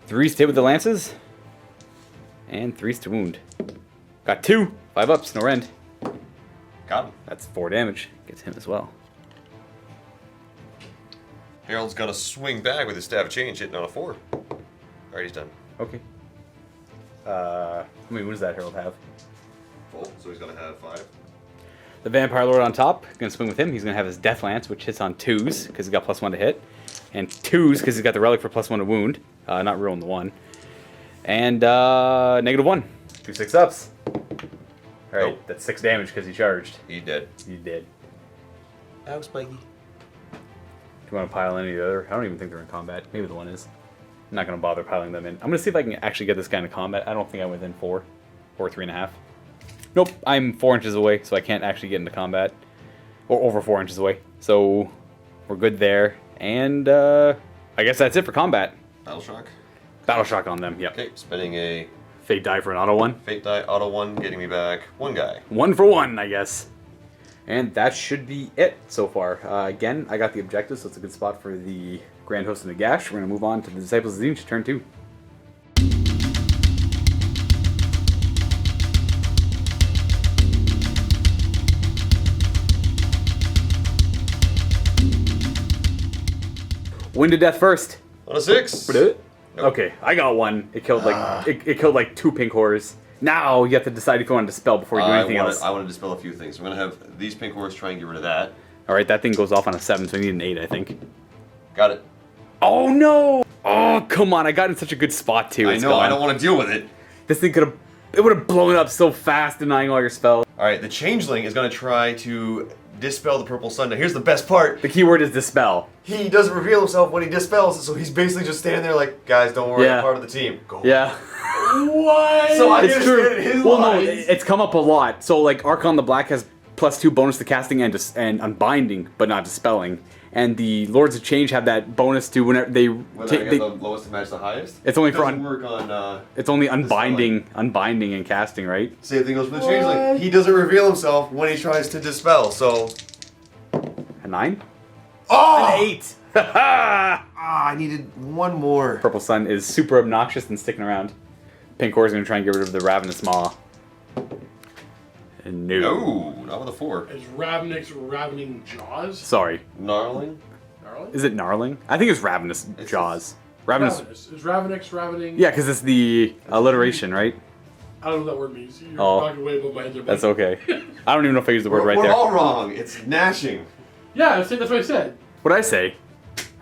3 stay with the lances. And 3s to wound. Got 2. 5 ups, no rend.
Got him.
That's 4 damage. Gets him as well.
Harold's gonna swing back with his Staff of Change, hitting on a 4. Alright, he's done.
Okay. How many wounds does that Herald have?
Full, so he's gonna have 5.
The Vampire Lord on top, gonna swing with him. He's gonna have his Death Lance, which hits on 2s, because he's got +1 to hit. And 2s, because he's got the Relic for +1 to wound. Not rolling the 1. And -1. 2 6-ups. Alright,
Nope.
that's 6 damage because he charged.
He's dead.
He's dead.
Ow, Spiky.
Do you want to pile any of the other? I don't even think they're in combat. Maybe the one is. I'm not going to bother piling them in. I'm going to see if I can actually get this guy into combat. I don't think I'm within 4 or 3.5. Nope, I'm 4 inches away, so I can't actually get into combat. Or over 4 inches away. So we're good there. And I guess that's it for combat.
Battle Shock.
Battle Shock on them, yep.
Okay, spending a
Fate die for an auto 1.
Fate die, auto 1, getting me back 1 guy.
1 for 1, I guess. And that should be it so far. Again, I got the objective, so it's a good spot for the Grand Host of Nagash. We're going to move on to the Disciples of Tzeentch, turn 2. Win to death first.
On a 6.
Nope.
Nope.
Okay, I got 1. It killed like it killed like 2 pink horrors. Now you have to decide if you want to dispel before you do anything else.
I want to dispel a few things. I'm going to have these pink horse try and get rid of that.
Alright, that thing goes off on a 7, so I need an 8, I think.
Got it.
Oh no! Oh, come on, I got in such a good spot too.
I know, I don't want to deal with it.
This thing could have... It would have blown up so fast, denying all your spells.
Alright, the Changeling is going to try to dispel the Purple Sun. Now here's the best part.
The keyword is dispel.
He doesn't reveal himself when he dispels it, so he's basically just standing there like, guys, don't worry,
Yeah.
I'm part of the team. Go.
Yeah.
What? So I
It's true.
understand his
Well, no,
lines.
it's come up a lot. So, like, Archon the Black has +2 bonus to casting and unbinding, but not dispelling. And the Lords of Change have that bonus to whenever they...
Whether I get the lowest to match the highest?
It's only
It
for
doesn't work on...
It's only unbinding and casting, right?
Same thing goes for the Changeling. He doesn't reveal himself when he tries to dispel, so...
A 9?
Oh!
An 8!
I needed 1 more.
Purple Sun is super obnoxious and sticking around. Pink Core is going to try and get rid of the Ravenous Maw. And
No, not with a 4.
Is Ravenix ravening jaws?
Sorry.
Gnarling?
Gnarly?
Is it Gnarling? I think it's Ravenous
It's
Jaws. Ravenous...
Ravenous. Is Ravenix ravening?
Yeah, because it's the alliteration, right?
I don't know what that word means. You're
Oh.
talking way above my head there.
That's
buddy.
okay. I don't even know if I used the word right
We're
there.
all wrong. It's gnashing.
Yeah, that's what I said.
What'd I say?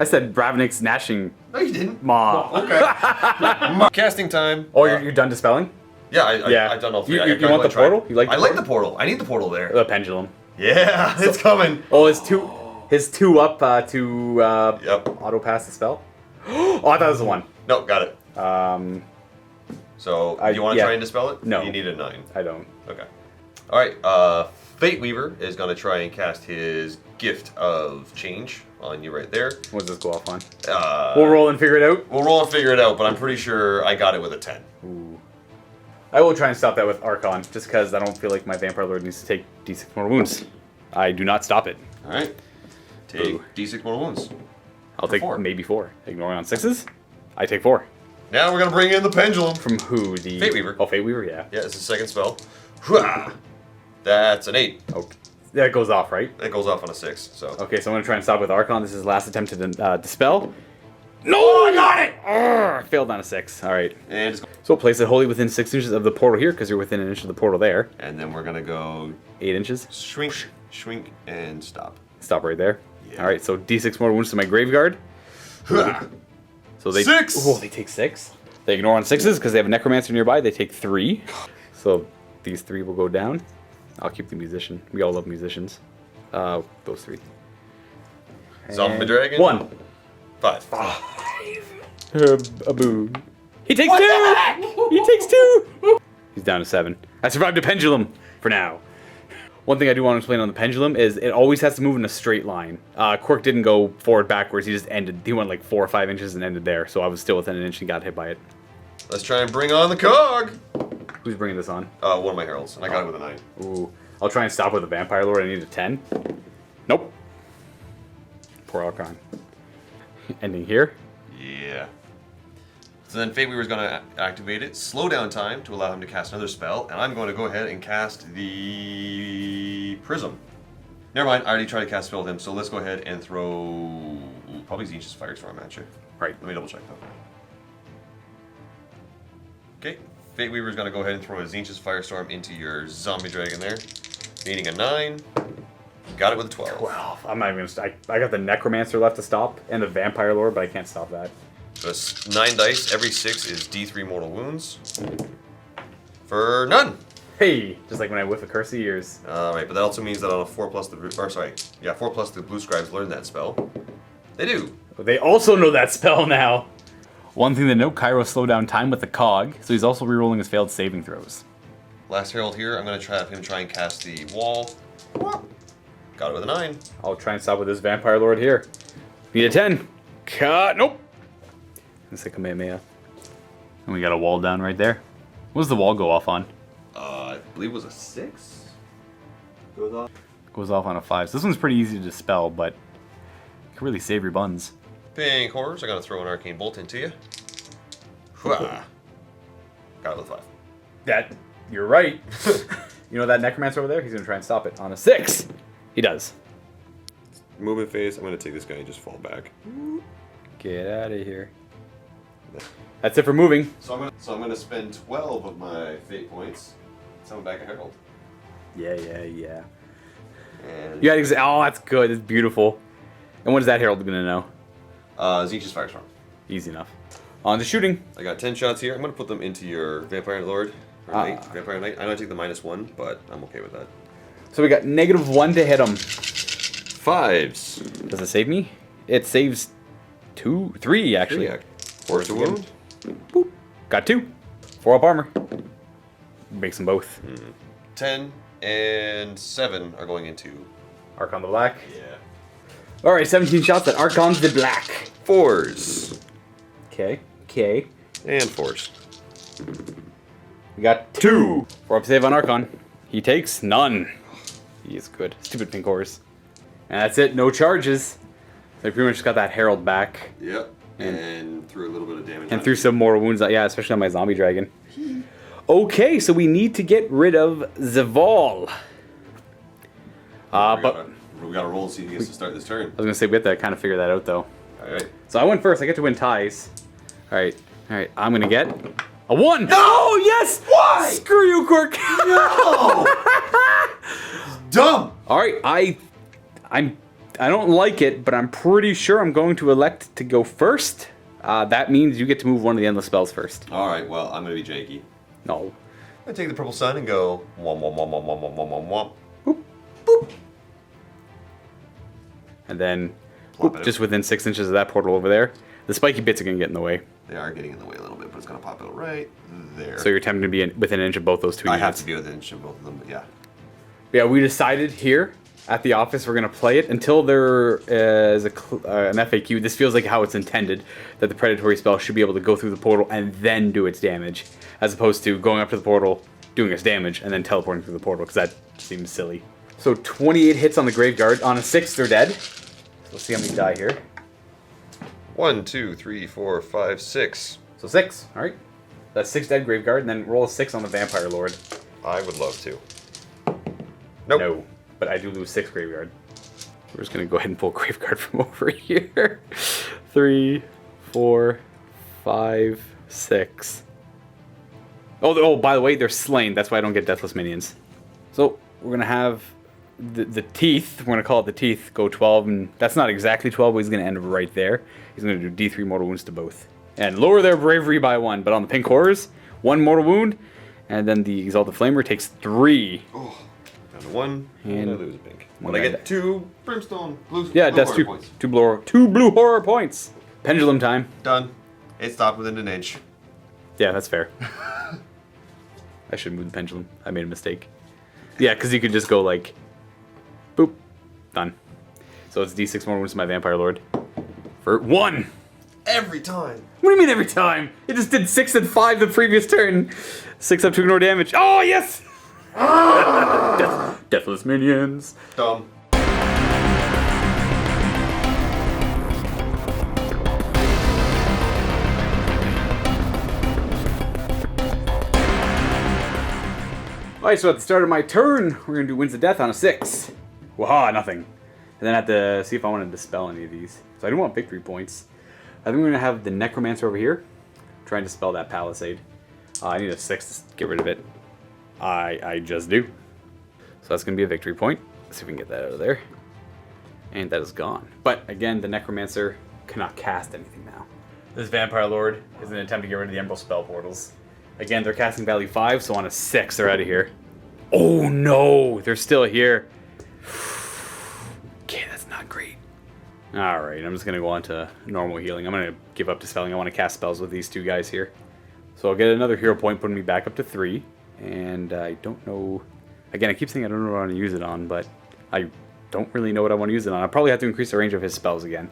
I said Ravnik's gnashing
No, you didn't.
maw.
Okay. Casting time.
Oh, you're done dispelling?
Yeah,
Yeah.
I've done all three.
You
I
want
gotta
the
try.
portal? You like the
I like
portal?
the portal. I need the portal there.
The pendulum.
Yeah, it's coming.
Oh, his two up to
Yep.
auto pass the spell. Oh, I thought it was the one.
No, got it. So, do you want to
yeah.
try and dispel it?
No.
You need a 9.
I don't.
Okay. Alright, Fate Weaver is going to try and cast his Gift of Change on you right there.
What does this go off on?
We'll
We'll roll and figure it out.
roll and figure it out, but I'm pretty sure I got it with a 10.
Ooh. I will try and stop that with Archon, just because I don't feel like my Vampire Lord needs to take D6 more wounds. I do not stop it.
Alright. Take
Ooh.
D6 more wounds.
I'll take
4.
maybe 4. Ignoring on 6s, I take 4.
Now we're going to bring in the Pendulum.
From who? The
Fate Weaver.
Oh, Fate Weaver, yeah.
Yeah, it's the second spell. Hwah! That's an 8.
Okay. That goes off, right?
It goes off on a 6, so.
Okay, so I'm going to try and stop with Archon. This is his last attempt to dispel. No, I got it! I failed on a 6. All right.
And, it's-
So place it wholly within 6 inches of the portal here, because you're within an inch of the portal there.
and then we're going to go
8 inches.
shrink, and stop.
Stop right there.
Yeah.
All right, so D6 more wounds to my graveyard.
Hwah!
So they
6!
Oh, they take 6. They ignore on 6s because they have a necromancer nearby. They take 3. So these 3 will go down. I'll keep the musician. We all love musicians. Those 3.
Zombie Dragon?
1.
5.
A boon. He takes 2. He takes 2. He's down to 7. I survived a pendulum for now. One thing I do want to explain on the pendulum is it always has to move in a straight line. Quirk didn't go forward backwards. He just ended. He went like 4 or 5 inches and ended there. So I was still within an inch and got hit by it.
Let's try and bring on the cog.
Who's bringing this on?
One of my heralds, and I got it with a 9.
Ooh. I'll try and stop with a Vampire Lord. I need a 10. Nope. Poor Archon. Ending here.
Yeah. So then Fate Weaver's going to activate it, slow down time to allow him to cast another spell, and I'm going to go ahead and cast the Prism. Never mind, I already tried to cast a spell with him, so let's go ahead and throw probably Tzeentch's Firestorm at you.
Right.
Let me double check though. Okay, Fate Weaver's going to go ahead and throw a Tzeentch's Firestorm into your Zombie Dragon there, needing a 9. Got it with a 12.
12. I'm not even gonna. I got the Necromancer left to stop and the Vampire Lord, but I can't stop that.
That's 9 dice. Every 6 is D3 mortal wounds. For none.
Hey, just like when I whiff a Curse of Years.
Alright, but that also means that on a 4 plus the Blue Scribes learn that spell. They do.
They also know that spell now. One thing to note, Cairo slowed down time with the cog, so he's also rerolling his failed saving throws.
Last Herald here, I'm going to have him try and cast the wall. Got it with a 9.
I'll try and stop with this Vampire Lord here. Need a 10. Cut. Nope. It's like a Kamehameha. And we got a wall down right there. What does the wall go off on?
I believe it was a 6. Goes off.
Goes off on a 5. So this one's pretty easy to dispel, but you can really save your buns.
Pink Horrors, I'm going to throw an Arcane Bolt into you. Hwah. Got it with a 5.
That, you're right. You know that Necromancer over there? He's going to try and stop it on a 6. He does.
Movement phase, I'm going to take this guy and just fall back.
Get out of here. That's it for moving.
So I'm going to spend 12 of my fate points. Summon back a Herald.
Yeah.
And
You got oh, that's good. It's beautiful. And what is that Herald going to know?
Tzeentch's Firestorm.
Easy enough. On to shooting.
I got 10 shots here. I'm going to put them into your Vampire Lord. Or Knight. Vampire Knight. I know I take the -1, but I'm okay with that.
So we got -1 to hit him.
5s.
Does it save me? It saves 2, 3 actually.
4 to wound.
Boop. Got 2. 4 up armor. Makes them both.
10 and 7 are going into.
Archon the Black.
Yeah.
Alright, 17 shots at Archon's the Black.
4s.
Okay.
And 4s.
We got 2. 4 up save on Archon. He takes none. He is good. Stupid pink horse. And that's it. No charges. They pretty much just got that Herald back.
Yep. And threw a little bit of damage.
And threw some more wounds. Yeah, especially on my zombie dragon. Okay, so we need to get rid of Zaval. But
we got to roll and see who gets to start this turn.
I was going to say we have to kind of figure that out, though.
Alright.
So I went first. I get to win ties. All right. I'm going to get a 1. No, yes!
Why?
Screw you, Quirk.
No! Dumb!
All right, I I don't like it, but I'm pretty sure I'm going to elect to go first. That means you get to move one of the endless spells first.
Alright, well, I'm going to be janky.
No.
I'm going to take the purple sun and go womp, womp, womp, womp, womp, womp, womp, womp.
Boop. Boop. And then,
Plop
boop,
it
just
out.
within 6 inches of that portal over there. The spiky bits are going to get in the way.
They are getting in the way a little bit, but it's going to pop out right there.
So you're attempting to be within an inch of both those two
I
units.
have to be within an inch of both of them, but yeah.
Yeah, we decided here at the office we're going to play it until there is an FAQ. This feels like how it's intended, that the predatory spell should be able to go through the portal and then do its damage, as opposed to going up to the portal, doing its damage, and then teleporting through the portal, because that seems silly. So 28 hits on the Graveguard. On a 6, they're dead. So let's see how many die here.
1, 2, 3, 4, 5, 6.
So 6, alright. That's 6 dead Graveguard, and then roll a 6 on the Vampire Lord.
I would love to. Nope.
No, but I do lose 6 Graveguard. We're just going to go ahead and pull Graveguard from over here. 3, 4, 5, 6. Oh, by the way, they're slain. That's why I don't get Deathless Minions. So we're going to have the Teeth. We're going to call it the Teeth. Go 12, and that's not exactly 12, but he's going to end right there. He's going to do D3 mortal wounds to both. And lower their bravery by 1. But on the Pink Horrors, 1 mortal wound. And then the Exalted Flamer takes 3.
Oh, down to 1, and I lose a pink.
One
But I
guy
get 2 brimstone blue.
Yeah,
blue
that's
horror
2
points.
two blue horror points. Pendulum time.
Done. It stopped within an inch.
Yeah, that's fair. I should move the pendulum. I made a mistake. Yeah, because you could just go like, boop, done. So it's D6 more wounds to my Vampire Lord. For 1!
Every time.
What do you mean every time? It just did 6 and 5 the previous turn. 6 up to ignore damage. Oh, yes! Deathless minions.
Dumb.
Alright, so at the start of my turn, we're going to do Winds of Death on a 6. Waha, nothing. And then I have to see if I want to dispel any of these. So I do want victory points. I think we're going to have the Necromancer over here, trying to dispel that Palisade. I need a 6 to get rid of it. I just do. So that's going to be a victory point. Let's see if we can get that out of there. And that is gone. But again, the Necromancer cannot cast anything now. This Vampire Lord is an attempt to get rid of the Emerald Spell Portals. Again, they're casting value 5, so on a 6, they're out of here. Oh no, they're still here. Okay, that's not great. Alright, I'm just going to go on to normal healing. I'm going to give up dispelling. I want to cast spells with these 2 guys here. So I'll get another hero point, putting me back up to 3. And I don't know... Again, I keep saying I don't know what I want to use it on, but I don't really know what I want to use it on. I'll probably have to increase the range of his spells again.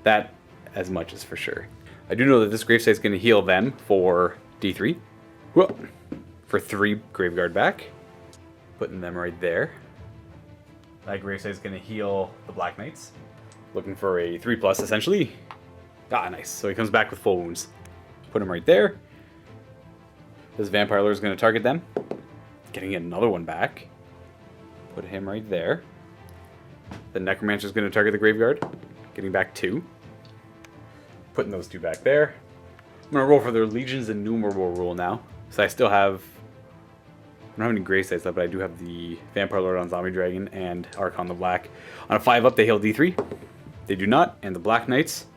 That, as much as for sure. I do know that this Gravesite is going to heal them for D3. Well, for 3 Graveguard back. Putting them right there. That Gravesite is going to heal the Black Knights. Looking for a 3+, essentially. Ah, nice. So he comes back with full wounds. Put him right there. This Vampire Lord is going to target them. Getting another one back. Put him right there. The Necromancer is going to target the Graveguard. Getting back 2. Putting those 2 back there. I'm going to roll for their Legion's Innumerable rule now. So I still have... I don't have any Gravesites left, but I do have the Vampire Lord on Zombie Dragon and Archon the Black. On a 5-up, they heal D3. They do not, and the Black Knights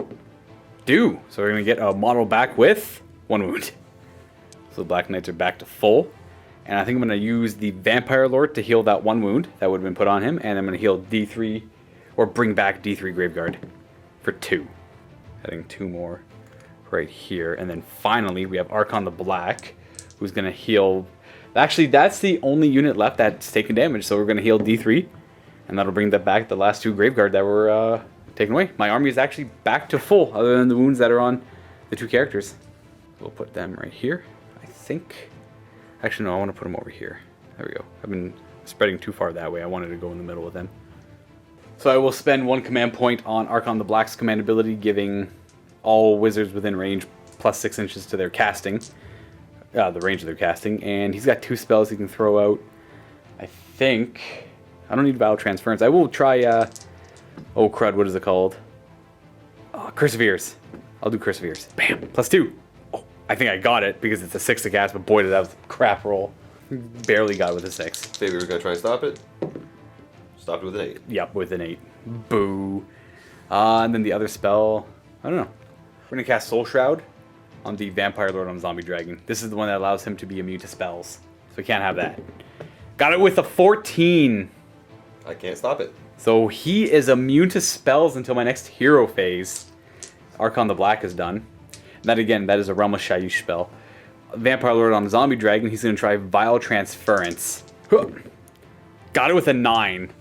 do. So we're going to get a model back with 1 wound. So the Black Knights are back to full. And I think I'm going to use the Vampire Lord to heal that 1 wound that would have been put on him. And I'm going to heal D3, or bring back D3 Graveguard for 2. Adding 2 more right here. And then finally, we have Archon the Black, who's going to heal... Actually, that's the only unit left that's taken damage, so we're going to heal D3. And that'll bring that back, the last 2 Graveguard that were taken away. My army is actually back to full, other than the wounds that are on the 2 characters. We'll put them right here, I think. Actually, no, I want to put them over here. There we go. I've been spreading too far that way. I wanted to go in the middle with them. So I will spend 1 command point on Archon the Black's command ability, giving all wizards within range plus 6 inches to their casting. The range of their casting. And he's got 2 spells he can throw out. I think... I don't need Vow Transference. I will try... oh, crud, what is it called? Curse of Ears. I'll do Curse of Ears. Bam! Plus 2. Oh, I think I got it because it's a 6 to cast, but boy, did that was a crap roll. Barely got it with a 6.
Maybe we're going to try and stop it. Stopped with an 8.
Yep, with an 8. Boo. And then the other spell, I don't know. We're going to cast Soul Shroud on the Vampire Lord on Zombie Dragon. This is the one that allows him to be immune to spells. So we can't have that. Got it with a 14.
I can't stop it.
So he is immune to spells until my next hero phase. Archon the Black is done. And that again, that is a Realm of Shyish spell. Vampire Lord on Zombie Dragon, he's going to try Vile Transference. Got it with a 9.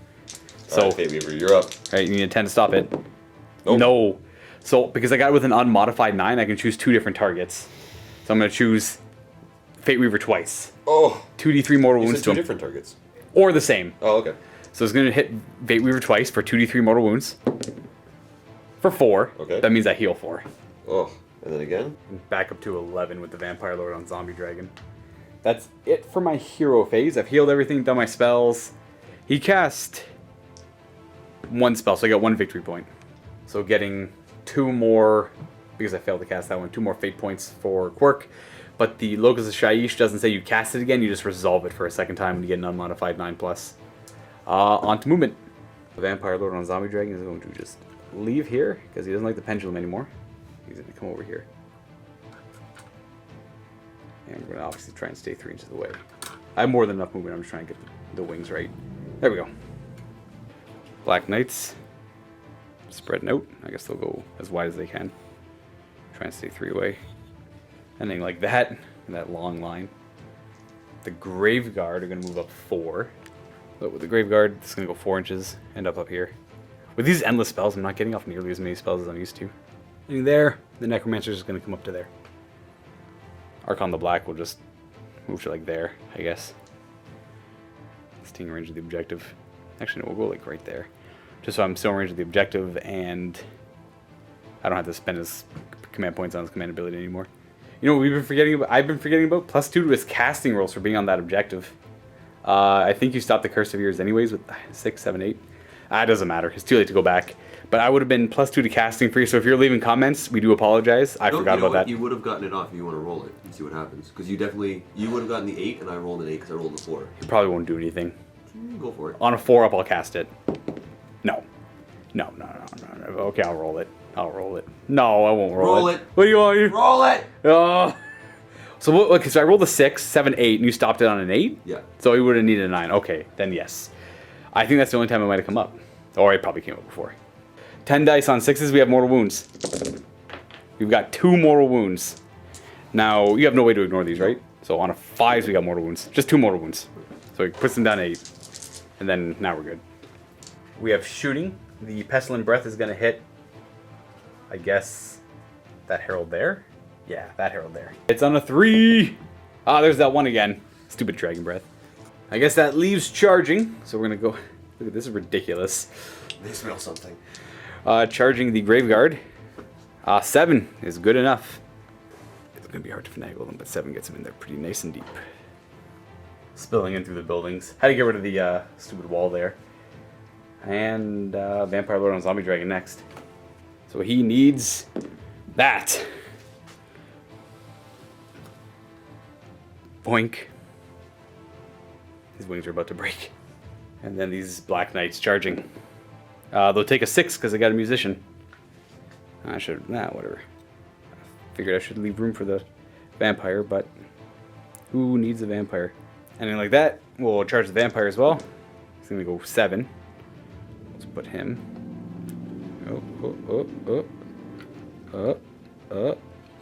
So,
Alright, Fate Weaver, you're up.
Alright, you need a 10 to stop it.
Nope.
No. So, because I got it with an unmodified 9, I can choose 2 different targets. So I'm going to choose Fate Weaver twice.
Oh.
2d3 mortal
You
wounds
said
to
2
him.
different targets.
Or the same.
Oh, okay.
So it's going to hit Fate Weaver twice for 2d3 mortal wounds. For 4.
Okay.
That means I heal 4.
Oh, and then again?
Back up to 11 with the Vampire Lord on Zombie Dragon. That's it for my hero phase. I've healed everything, done my spells. He cast 1 spell, so I got 1 victory point. So getting 2 more, because I failed to cast that one, 2 more fate points for Quirk. But the Locus of Shyish doesn't say you cast it again, you just resolve it for a second time and you get an unmodified 9+. On to movement. The Vampire Lord on Zombie Dragon is going to just leave here, because he doesn't like the pendulum anymore. He's going to come over here. And we're going to obviously try and stay 3 inches away. I have more than enough movement, I'm just trying to get the wings right. There we go. Black Knights. Spreading out. I guess they'll go as wide as they can. Try and stay 3 away. Ending like that, in that long line. The Grave Guard are going to move up 4. But with the Grave Guard, it's going to go 4 inches, end up here. With these endless spells, I'm not getting off nearly as many spells as I'm used to. And there, the Necromancer is going to come up to there. Archon the Black will just move to like there, I guess. Staying in range of the objective. Actually, no, we'll go like right there. Just so I'm still in range of the objective and I don't have to spend his command points on his command ability anymore. You know what we've been forgetting about? I've been forgetting about +2 to his casting rolls for being on that objective. I think you stopped the Curse of Years anyways with 6, 7, 8. It doesn't matter. It's too late to go back. But I would have been +2 to casting for you. So if you're leaving comments, we do apologize. I forgot about that.
You would have gotten it off if you want to roll it and see what happens. Because you would have gotten the 8 and I rolled an 8 because I rolled a 4.
You probably won't do anything.
Go for it.
On a 4 up, I'll cast it. No. No. Okay, I'll roll it. No, I won't roll it. What do you want?
Roll it!
So I rolled a 6, 7, 8, and you stopped it on an 8?
Yeah.
So he would have needed a 9. Okay, then yes. I think that's the only time it might have come up. Or it probably came up before. 10 dice on 6s, we have mortal wounds. We've got 2 mortal wounds. Now, you have no way to ignore these, right? So on a 5s, we got mortal wounds. Just 2 mortal wounds. So he puts them down 8. And then now we're good. We have shooting. The Pestilent Breath is going to hit, I guess, that herald there. Yeah, that herald there. It's on a 3. Ah, there's that one again. Stupid Dragon Breath. I guess that leaves charging. So we're going to go... Look at this, is ridiculous.
They smell something.
Charging the Grave Guard. 7 is good enough. It's going to be hard to finagle them, but 7 gets them in there pretty nice and deep. Spilling in through the buildings. Had to get rid of the stupid wall there. And Vampire Lord on Zombie Dragon next. So he needs that. Boink. His wings are about to break. And then these Black Knights charging. They'll take a 6 because I got a musician. I should, whatever. I figured I should leave room for the vampire, but who needs a vampire? And then like that, we'll charge the vampire as well. He's gonna go 7. Let's put him.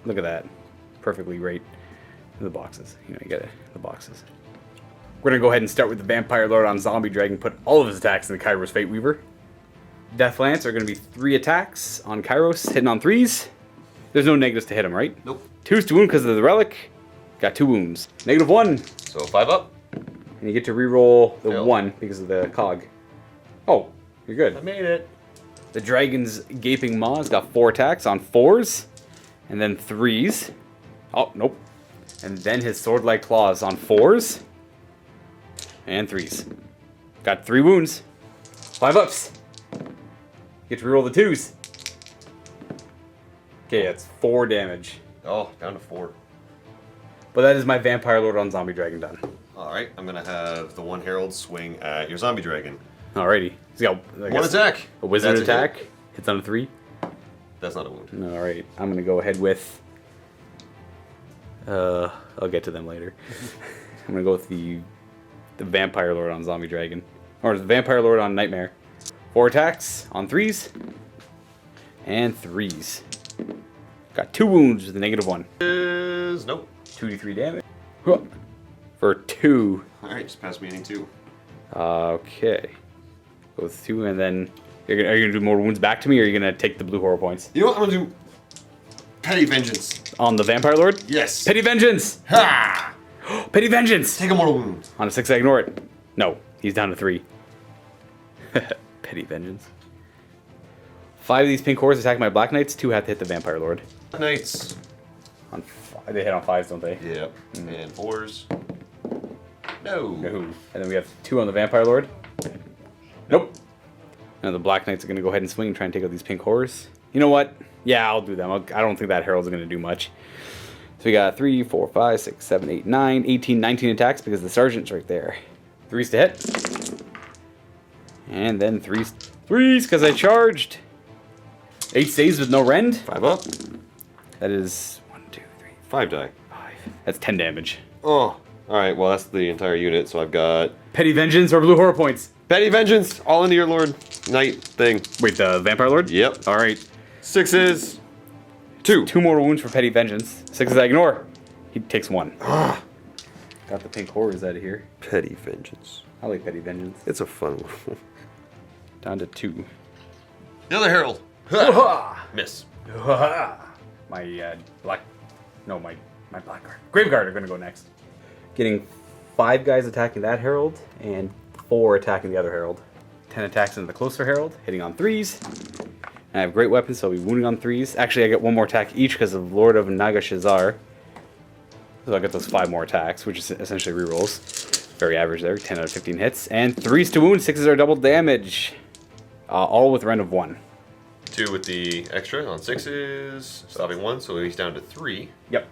Look at that. Perfectly great. The boxes. You know, you get the boxes. We're gonna go ahead and start with the Vampire Lord on Zombie Dragon. Put all of his attacks in the Kairos Fate Weaver. Death Lance are gonna be 3 attacks on Kairos, hitting on 3s. There's no negatives to hit him, right?
Nope.
2s to wound because of the relic. Got 2 wounds. -1.
So 5 up.
And you get to reroll the
Fail.
1 because of the cog. Oh, you're good.
I made it.
The Dragon's Gaping Maw has got 4 attacks on 4s. And then 3s. Oh, nope. And then his Sword-like Claws on 4s. And 3s. Got 3 wounds. 5 ups. Get to reroll the 2s. Okay, that's 4 damage.
Oh, down to 4.
But that is my Vampire Lord on Zombie Dragon done.
Alright, I'm going to have the 1 Herald swing at your Zombie Dragon.
Alrighty. He's got I
One
guess,
attack.
a wizard
That's a hit.
attack. Hits on a 3.
That's not a wound.
Alright. I'm going to go ahead with... I'll get to them later. I'm going to go with the Vampire Lord on Zombie Dragon. Or the Vampire Lord on Nightmare. 4 attacks on 3s. And 3s. Got 2 wounds with a -1.
Nope.
2d3 damage. For 2.
Alright, just pass me any 2.
Okay. Go with 2 and then... are you going to do more wounds back to me or are you going to take the blue horror points?
You know what? I'm going to do Petty Vengeance.
On the Vampire Lord?
Yes.
Petty Vengeance!
Ha!
Petty Vengeance!
Take a mortal wound.
On a 6, I ignore it. No, he's down to 3. Petty Vengeance. 5 of these pink horrors attack my Black Knights. 2 have to hit the Vampire Lord.
Knights.
They hit on 5s, don't they?
Yep. And 4s. No.
No. And then we have 2 on the Vampire Lord. Nope. Now the Black Knights are going to go ahead and swing and try and take out these pink horrors. You know what? Yeah, I'll do them. I don't think that Herald's going to do much. So we got 3, 4, 5, 6, 7, 8, 9, 18, 19 attacks because the Sergeant's right there. 3s to hit. And then 3s because I charged. 8 saves with no rend.
5 up.
That is 1, 2, 3,
5 die.
5. That's 10 damage.
Oh. Alright, well that's the entire unit, so I've got
Petty Vengeance or blue horror points.
Petty Vengeance, all into your Lord Knight thing.
Wait, the Vampire Lord?
Yep.
All right.
6s. 2.
2 more wounds for Petty Vengeance. 6s I ignore. He takes 1. Got the pink horrors out of here.
Petty Vengeance.
I like Petty Vengeance.
It's a fun one.
Down to 2.
The other Herald. Miss.
My black... No, my Blackguard. Graveguard are going to go next. Getting 5 guys attacking that Herald, and 4 attacking the other Herald. 10 attacks into the closer Herald, hitting on 3s. And I have great weapons, so I'll be wounding on 3s. Actually, I get 1 more attack each because of Lord of Nagash. So I get those 5 more attacks, which is essentially rerolls. Very average there, 10 out of 15 hits. And 3s to wound, 6s are double damage. All with rend of 1.
2 with the extra on 6s, stopping 1, so he's down to 3.
Yep.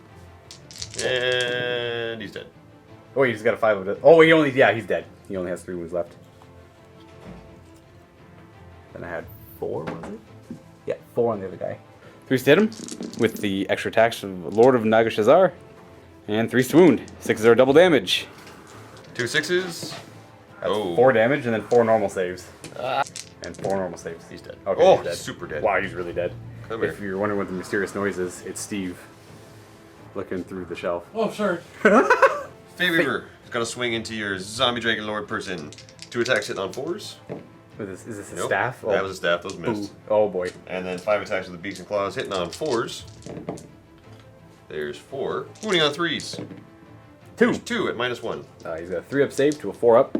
And he's dead.
Oh, wait, he's got a 5 of it. Oh, he's dead. He only has 3 wounds left. Then I had 4, was it? Yeah, 4 on the other guy. 3s to hit him with the extra attacks of Lord of Nagash. And 3s to wound. 6s are double damage.
2 6s.
That's 4 damage and then 4 normal saves. And 4 normal saves.
He's dead.
Okay,
Oh,
he's dead.
super dead.
Wow, he's really dead.
Come
If
here.
you're wondering what the mysterious noise is, it's Steve looking through the shelf.
Oh, sorry.
Fate Weaver is going to swing into your Zombie Dragon Lord person. 2 attacks hitting on 4s.
Is this a
Nope.
staff?
That was a staff. Those missed.
Ooh. Oh boy.
And then 5 attacks with the beaks and claws hitting on 4s. There's 4. Wounding on 3s.
2.
There's 2 at -1.
He's got a 3 up save to a 4 up.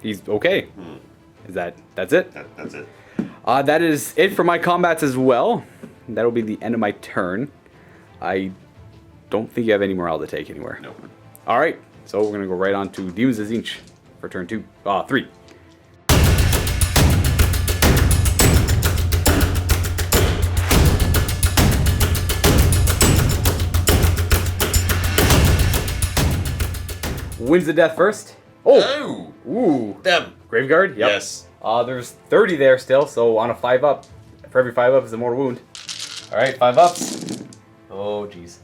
He's okay. That's it?
That's it.
That is it for my combats as well. That'll be the end of my turn. I don't think you have any morale to take anywhere.
No.
All right, so we're gonna go right on to Demons of Tzeentch for turn 3. Wins the death first. Oh!
Oh!
Ooh.
Them!
Graveguard? Yep.
Yes.
There's 30 there still, so on a 5 up. For every 5 up is a mortal wound. Alright, 5 ups. Oh, jeez.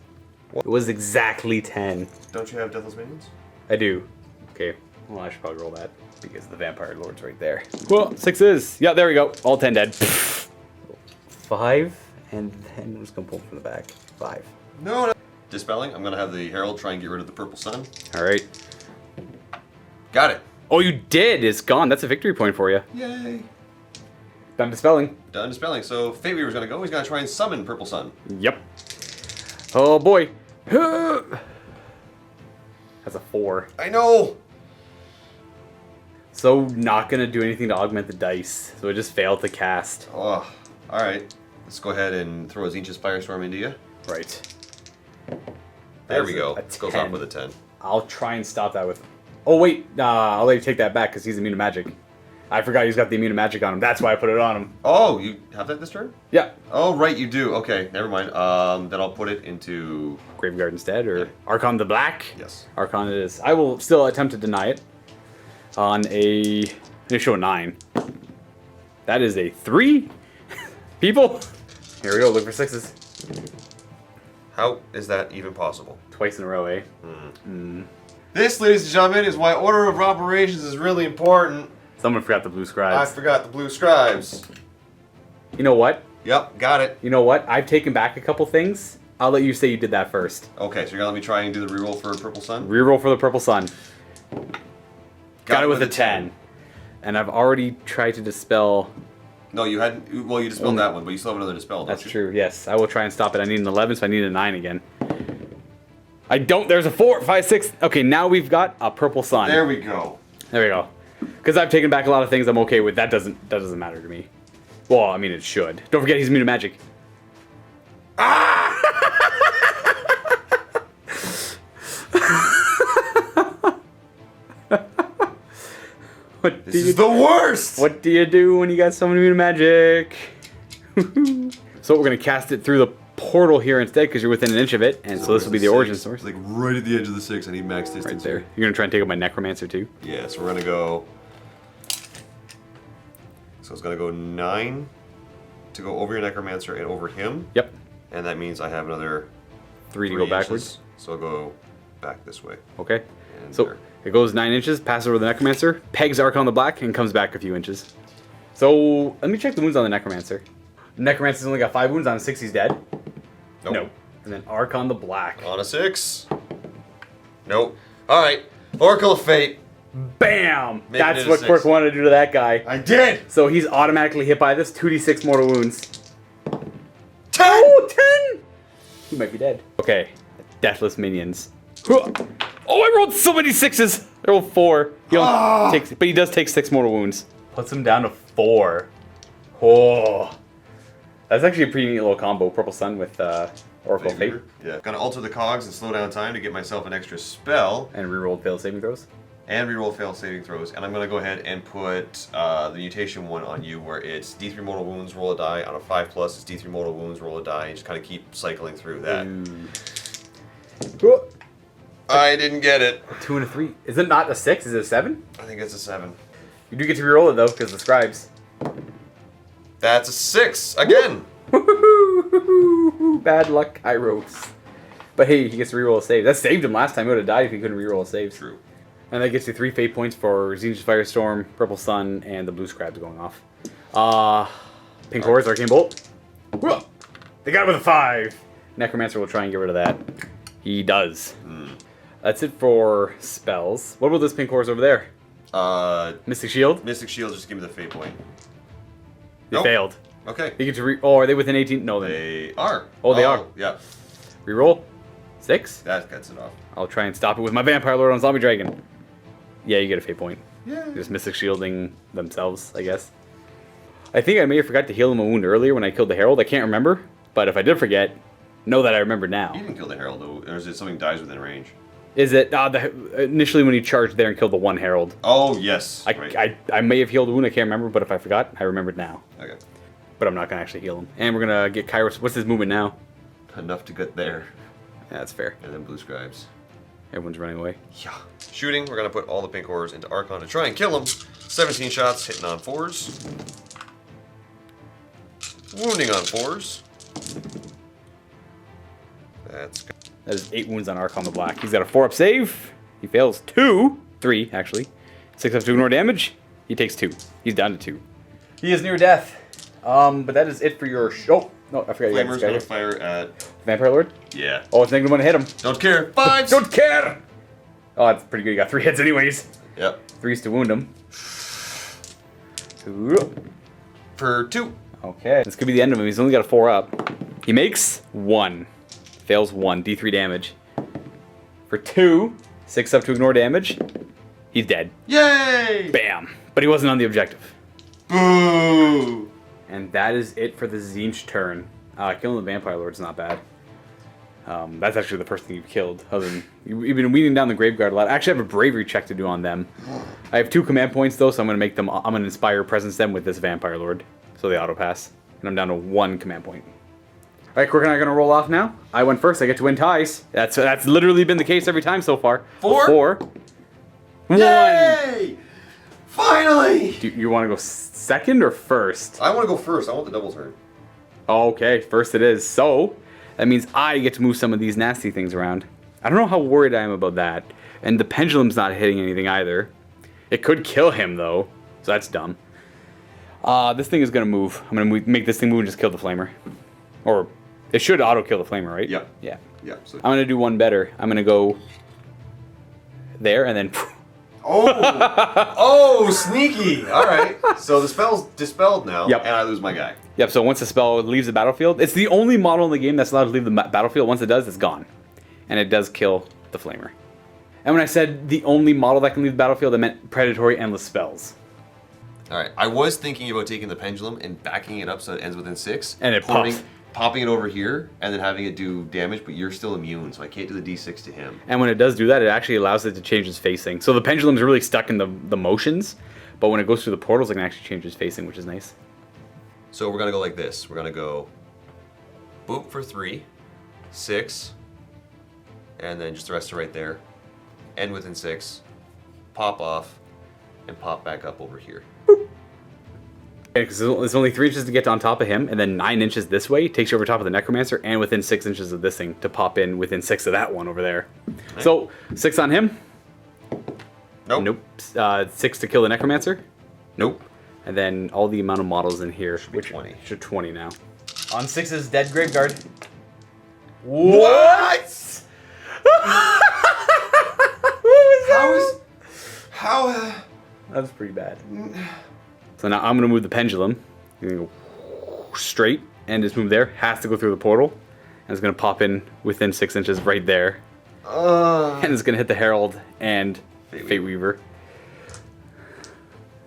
It was exactly 10.
Don't you have Deathless Minions?
I do. Okay, well, I should probably roll that because the Vampire Lord's right there. Well, 6s. Yeah, there we go. All 10 dead. 5, and then I'm just gonna pull from the back. 5.
No. Dispelling. I'm going to have the Herald try and get rid of the purple sun.
Alright.
Got it.
Oh, you did! It's gone. That's a victory point for you.
Yay.
Done dispelling.
Done dispelling. So Fate Weaver's going to go. He's going to try and summon purple sun.
Yep. Oh boy. That's a 4.
I know.
So not gonna do anything to augment the dice. So it just failed to cast.
Oh. All right. Let's go ahead and throw a Tzeentch's Firestorm into you.
Right.
There we go.
A
Goes
10.
off with a 10.
I'll try and stop that with... Oh wait, I'll let you take that back because he's immune to magic. I forgot he's got the immune to magic on him. That's why I put it on him.
Oh, you have that this turn?
Yeah.
Oh, right, you do. Okay, never mind. Then I'll put it into...
Graveguard instead, or Archon the Black?
Yes.
Archon it is. I will still attempt to deny it. On a They show a 9. That is a 3. People. Here we go. Look for 6s.
How is that even possible?
Twice in a row, eh?
This, ladies and gentlemen, is why order of operations is really important.
Someone forgot the blue
I
scribes.
forgot the blue scribes.
You know what?
Yep, got it.
You know what? I've taken back a couple things. I'll let you say you did that first.
Okay, so you're gonna let me try and do the reroll for Purple Sun?
Reroll for the Purple Sun. Got it with a
10.
10. And I've already tried to dispel...
No, you hadn't. Well, you dispelled that one, but you still have another dispel, don't
That's
you?
true, yes. I will try and stop it. I need an 11, so I need a 9 again. I don't. There's a 4, 5, 6. Okay, now we've got a Purple Sun.
There we go.
There we go. Because I've taken back a lot of things I'm okay with. That doesn't matter to me. Well, I mean, it should. Don't forget he's immune to magic.
This is the worst!
What do you do when you got someone immune to magic? So we're going to cast it through the portal here instead because you're within an inch of it. And so this will be the origin source.
It's like right at the edge of the 6. I need max distance.
Right there. You're going to try and take up my Necromancer too?
Yeah, so we're gonna go. So it's gonna go 9 to go over your Necromancer and over him.
Yep.
And that means I have another
3 to
3
go backwards.
inches. So I'll go back this way.
Okay.
And
So
there.
it goes 9 inches, passes over the Necromancer, pegs Archon the Black, and comes back a few inches. So let me check the wounds on the Necromancer. Necromancer's only got 5 wounds on a 6, he's dead.
Nope.
No. And then Archon the Black.
On a 6. Nope. Alright. Oracle of Fate.
Bam!
Make
That's
it a
what
6.
Quirk wanted to do to that guy.
I did!
So he's automatically hit by this, 2d6 mortal wounds.
10!
Oh, 10! He might be dead. Okay. Deathless minions. Oh, I rolled so many 6s! I rolled 4. He only takes, but he does take 6 mortal wounds. Puts him down to 4. Oh. That's actually a pretty neat little combo. Purple Sun with Oracle of Fate.
Yeah. Gonna alter the cogs and slow down time to get myself an extra spell.
And rerolled failed saving throws.
And reroll failed saving throws. And I'm gonna go ahead and put the mutation one on you where it's D3 mortal wounds, roll a die. On a 5+, it's D3 mortal wounds, roll a die. And just kind of keep cycling through that.
Ooh.
I didn't get it.
2 and a 3. Is it not a 6? Is it a 7?
I think it's a 7.
You do get to reroll it though, because the scribes.
That's a 6 again.
Bad luck, Kairos. But hey, he gets to reroll a save. That saved him last time. He would have died if he couldn't reroll a save.
True.
And that gets you 3 fate points for Tzeentch Firestorm, Purple Sun, and the blue scribes going off. Pink Horse, Arcane Bolt. Whoa. They got it with a 5. Necromancer will try and get rid of that. He does. That's it for spells. What about this Pink Horse over there? Mystic Shield?
Mystic Shield, just give me the fate point.
They
Nope.
failed.
Okay.
You get to oh, are they within 18? No, then.
They are.
Oh, they are.
Yeah.
Reroll. 6.
That cuts it off.
I'll try and stop it with my Vampire Lord on Zombie Dragon. Yeah, you get a fate point.
Yeah.
Just Mystic Shielding themselves, I guess. I think I may have forgot to heal him a wound earlier when I killed the Herald. I can't remember. But if I did forget, know that I remember now.
You didn't kill the Herald, though. Or is it something dies within range?
Is it initially when you charged there and killed the one Herald?
Oh, yes.
I may have healed a wound. I can't remember. But if I forgot, I remembered now.
Okay.
But I'm not going to actually heal him. And we're going to get Kairos. What's his movement now?
Enough to get there.
Yeah, that's fair.
And then blue scribes.
Everyone's running away.
Yeah. Shooting, we're going to put all the pink horrors into Archon to try and kill him. 17 shots, hitting on 4s. Wounding on 4s. That's good.
That is 8 wounds on Archon the Black. He's got a 4-up save. He fails 3 actually. 6 up to ignore damage. He takes 2. He's down to 2. He is near death. But that is it for your show. No, I forgot.
Flamer's going to fire at...
Vampire Lord?
Yeah.
Oh, it's -1 to hit him.
Don't care. 5s!
Don't care! Oh, that's pretty good. You got 3 hits anyways.
Yep.
3s to wound him.
For 2.
Okay. This could be the end of him. He's only got a 4-up. He makes 1. Fails 1. D3 damage. For 2. 6 up to ignore damage. He's dead.
Yay!
Bam. But he wasn't on the objective.
Boo!
And that is it for the Tzeentch turn. Killing the Vampire Lord's not bad. That's actually the first thing you've killed. Other than you've been weeding down the Graveguard a lot. Actually, I have a Bravery check to do on them. I have 2 command points though, so I'm gonna make them. I'm gonna Inspire Presence them with this Vampire Lord, so they auto pass. And I'm down to 1 command point. All right, Quirk and I are gonna roll off now. I went first. I get to win ties. That's literally been the case every time so far.
4?
4. 1.
Yay! Finally!
Do you want to go second or first?
I want to go first. I want the double turn.
Oh, okay, first it is. So, that means I get to move some of these nasty things around. I don't know how worried I am about that. And the pendulum's not hitting anything either. It could kill him, though. So that's dumb. This thing is going to move. I'm going to make this thing move and just kill the flamer. Or, it should auto-kill the flamer, right?
Yep.
Yeah.
Yeah. So.
I'm going to do one better. I'm going to go there and then...
Oh! Oh, sneaky! Alright. So the spell's dispelled now,
Yep.
and I lose my guy.
Yep, so once the spell leaves the battlefield, it's the only model in the game that's allowed to leave the battlefield. Once it does, it's gone. And it does kill the flamer. And when I said the only model that can leave the battlefield, I meant predatory endless spells.
Alright, I was thinking about taking the pendulum and backing it up so it ends within 6.
And it pops.
Popping it over here, and then having it do damage, but you're still immune, so I can't do the d6 to him.
And when it does do that, it actually allows it to change its facing. So the pendulum's really stuck in the motions, but when it goes through the portals, it can actually change its facing, which is nice.
So we're gonna go like this. We're gonna go boop for 3, 6, and then just the rest are right there. End within 6, pop off, and pop back up over here.
Because it's only 3 inches to get on top of him, and then 9 inches this way takes you over top of the Necromancer, and within 6 inches of this thing to pop in within 6 of that one over there.
Right.
So 6 on him.
Nope.
Nope. 6 to kill the Necromancer.
Nope.
And then all the amount of models in here,
be 20.
Should 20 now. On 6's dead Graveguard.
What? How?
That was pretty bad. So now I'm gonna move the pendulum. I'm gonna go straight and just move there. Has to go through the portal. And it's gonna pop in within 6 inches right there. And it's gonna hit the Herald and Fate Weaver.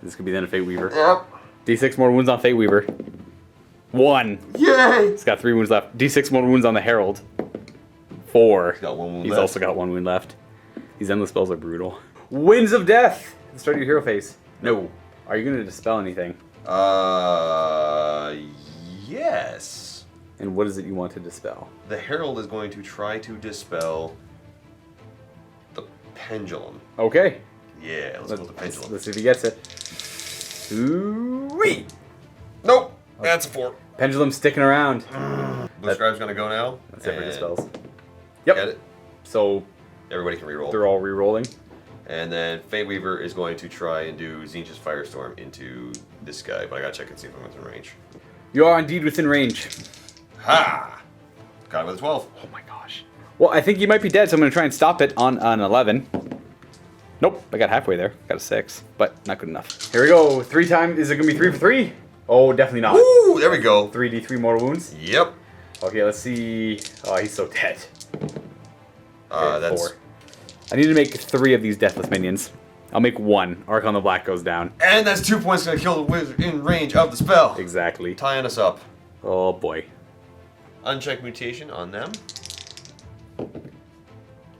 This could be then a Fate Weaver.
Yep.
D6 more wounds on Fate Weaver. 1.
Yay!
It's got 3 wounds left. D6 more wounds on the Herald. 4.
He's got 1 wound
He's
left.
also got 1 wound left. These endless spells are brutal. Winds of Death! At the start of your hero phase. No. Are you going to dispel anything?
Yes.
And what is it you want to dispel?
The Herald is going to try to dispel the pendulum.
Okay.
Yeah, let's go with the pendulum.
Let's see if he gets it. Ooh-wee!
Nope, that's a 4.
Pendulum sticking around.
Blue Scribe's gonna go now.
That's it for
and
dispels.
Get
Yep.
it?
So
Everybody can reroll.
they're all re-rolling.
And then Fate Weaver is going to try and do Tzeentch's Firestorm into this guy, but I gotta check and see if I'm within range.
You are indeed within range.
Ha! Got it with a 12.
Oh my gosh. Well, I think you might be dead, so I'm going to try and stop it on an 11. Nope, I got halfway there. Got a 6, but not good enough. Here we go. 3 times. Is it going to be 3 for 3? Oh, definitely not.
Ooh, there we go.
3d3 mortal wounds.
Yep.
Okay, let's see. Oh, he's so dead. Okay,
That's
4. I need to make 3 of these deathless minions. I'll make 1. Arc on the Black goes down.
And that's 2 points gonna kill the wizard in range of the spell.
Exactly.
Tying us up.
Oh boy.
Unchecked mutation on them.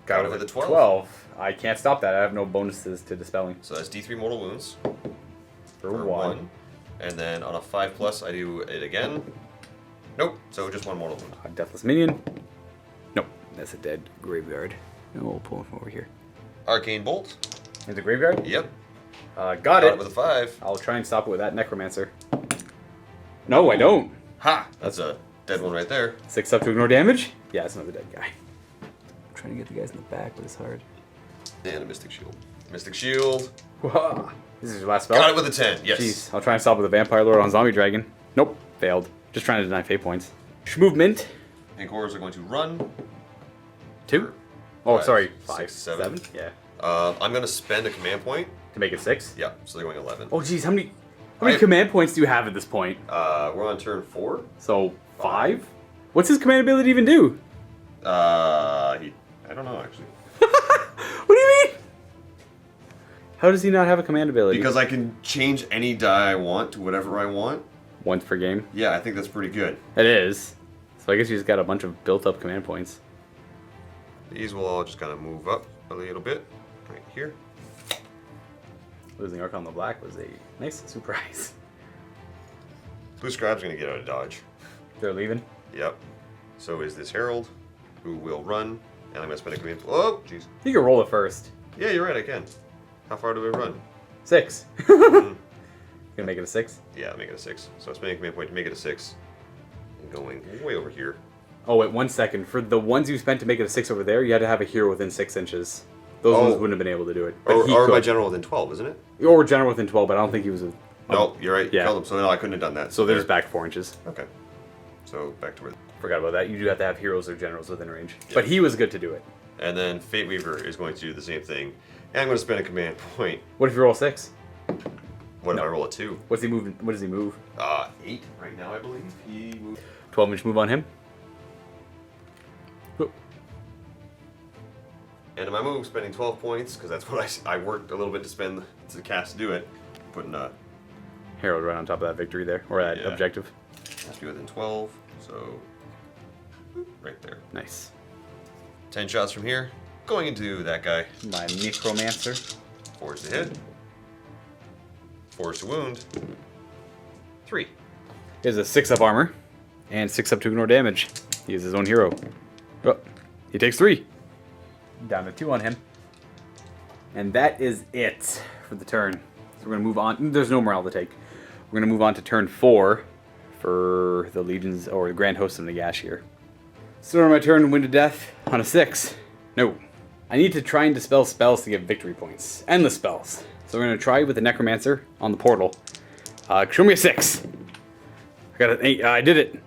Got
it with a 12.
12. I can't stop that. I have no bonuses to dispelling.
So that's D3 mortal wounds.
For 1.
And then on a 5+, I do it again. Nope, so just 1 mortal wound.
A deathless minion. Nope, that's a dead Graveguard. And we'll pull him from over here.
Arcane Bolt.
Into Graveyard?
Yep.
Got it.
With a 5.
I'll try and stop it with that Necromancer. No, I don't.
Ha! That's a dead one right there.
6 up to ignore damage? Yeah, it's another dead guy. I'm trying to get the guys in the back, but it's hard.
And a Mystic Shield. Mystic Shield.
This is your last spell?
Got it with a 10, yes.
Jeez, I'll try and stop with a Vampire Lord on Zombie Dragon. Nope, failed. Just trying to deny fate points. Movement.
And Cores are going to run.
2. Oh,
5,
sorry.
6,
5.
7.
Yeah.
I'm going to spend a command point.
To make it 6?
Yeah, so they're going 11.
Oh, jeez, how many command points do you have at this point?
We're on turn 4.
So, 5? What's his command ability even do?
I don't know, actually.
What do you mean? How does he not have a command ability?
Because I can change any die I want to whatever I want.
Once per game?
Yeah, I think that's pretty good.
It is. So I guess you just got a bunch of built-up command points.
These will all just kind of move up a little bit. Right here.
Losing Arc on the Black was a nice surprise.
Blue Scribe's going to get out of dodge.
They're leaving?
Yep. So is this Herald, who will run, and I'm going to spend a command. Oh, jeez.
You can roll it first.
Yeah, you're right, I can. How far do we run?
6. Gonna make it a 6?
Yeah, make it a 6. So I'm spending a command point to make it a 6. And going way over here.
Oh, wait, 1 second. For the ones you spent to make it a 6 over there, you had to have a hero within 6 inches. Those ones wouldn't have been able to do it. But
Or my general within 12, isn't it?
Or general within 12, but I don't think he was a...
No, you're right.
Yeah.
Killed him, so no, I couldn't have done that.
So they're just back 4 inches.
Okay. So back to where...
Forgot about that. You do have to have heroes or generals within range.
Yeah.
But he was good to do it.
And then Fate Weaver is going to do the same thing. And I'm going to spend a command point.
What if you roll 6?
What if I roll a 2?
What's he moving? What does he move?
8 right now, I believe. He moves...
12-inch move on him. Whoop.
And in my move, spending 12 points, because that's what I worked a little bit to spend to cast to do it. Putting a...
Herald right on top of that victory there, or that
Yeah.
objective.
Has to be within 12, so... right there.
Nice.
10 shots from here. Going into that guy.
My Necromancer.
4 is to hit. 4 is to wound. 3.
He has a 6 up armor, and 6 up to ignore damage. He is his own hero. Oh, he takes 3. Down to 2 on him. And that is it for the turn. So we're going to move on. There's no morale to take. We're going to move on to turn 4 for the Legions, or the Grand Host of Nagash here. Start on my turn, win to death on a 6. No. I need to try and dispel spells to get victory points. Endless spells. So we're going to try with the Necromancer on the portal. Show me a 6. I got an 8. I did it.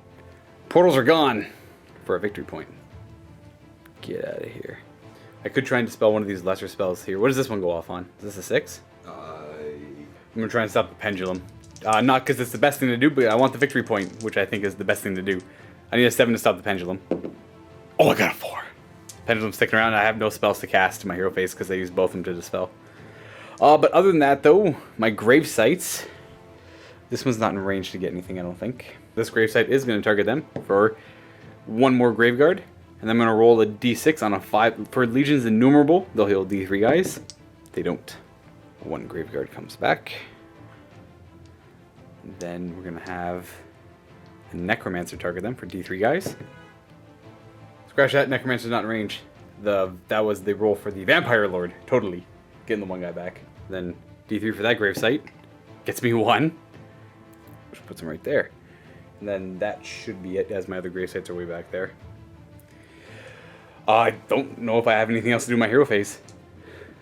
Portals are gone for a victory point. Get out of here. I could try and dispel one of these lesser spells here. What does this one go off on? Is this a 6? I'm going to try and stop the pendulum. Not because it's the best thing to do, but I want the victory point, which I think is the best thing to do. I need a 7 to stop the pendulum. Oh, I got a 4. Pendulum's sticking around. I have no spells to cast to my hero face because I used both of them to dispel. But other than that, though, my grave sites. This one's not in range to get anything, I don't think. This grave site is going to target them for 1 more Graveguard. And I'm going to roll a d6 on a 5. For Legions Innumerable, they'll heal d3 guys. They don't. 1 Graveguard comes back. And then we're going to have a Necromancer target them for d3 guys. Scratch that, Necromancer's not in range. That was the roll for the Vampire Lord. Totally. Getting the 1 guy back. Then d3 for that grave site. Gets me 1. Which puts him right there. And then that should be it, as my other grave sites are way back there. I don't know if I have anything else to do in my hero phase.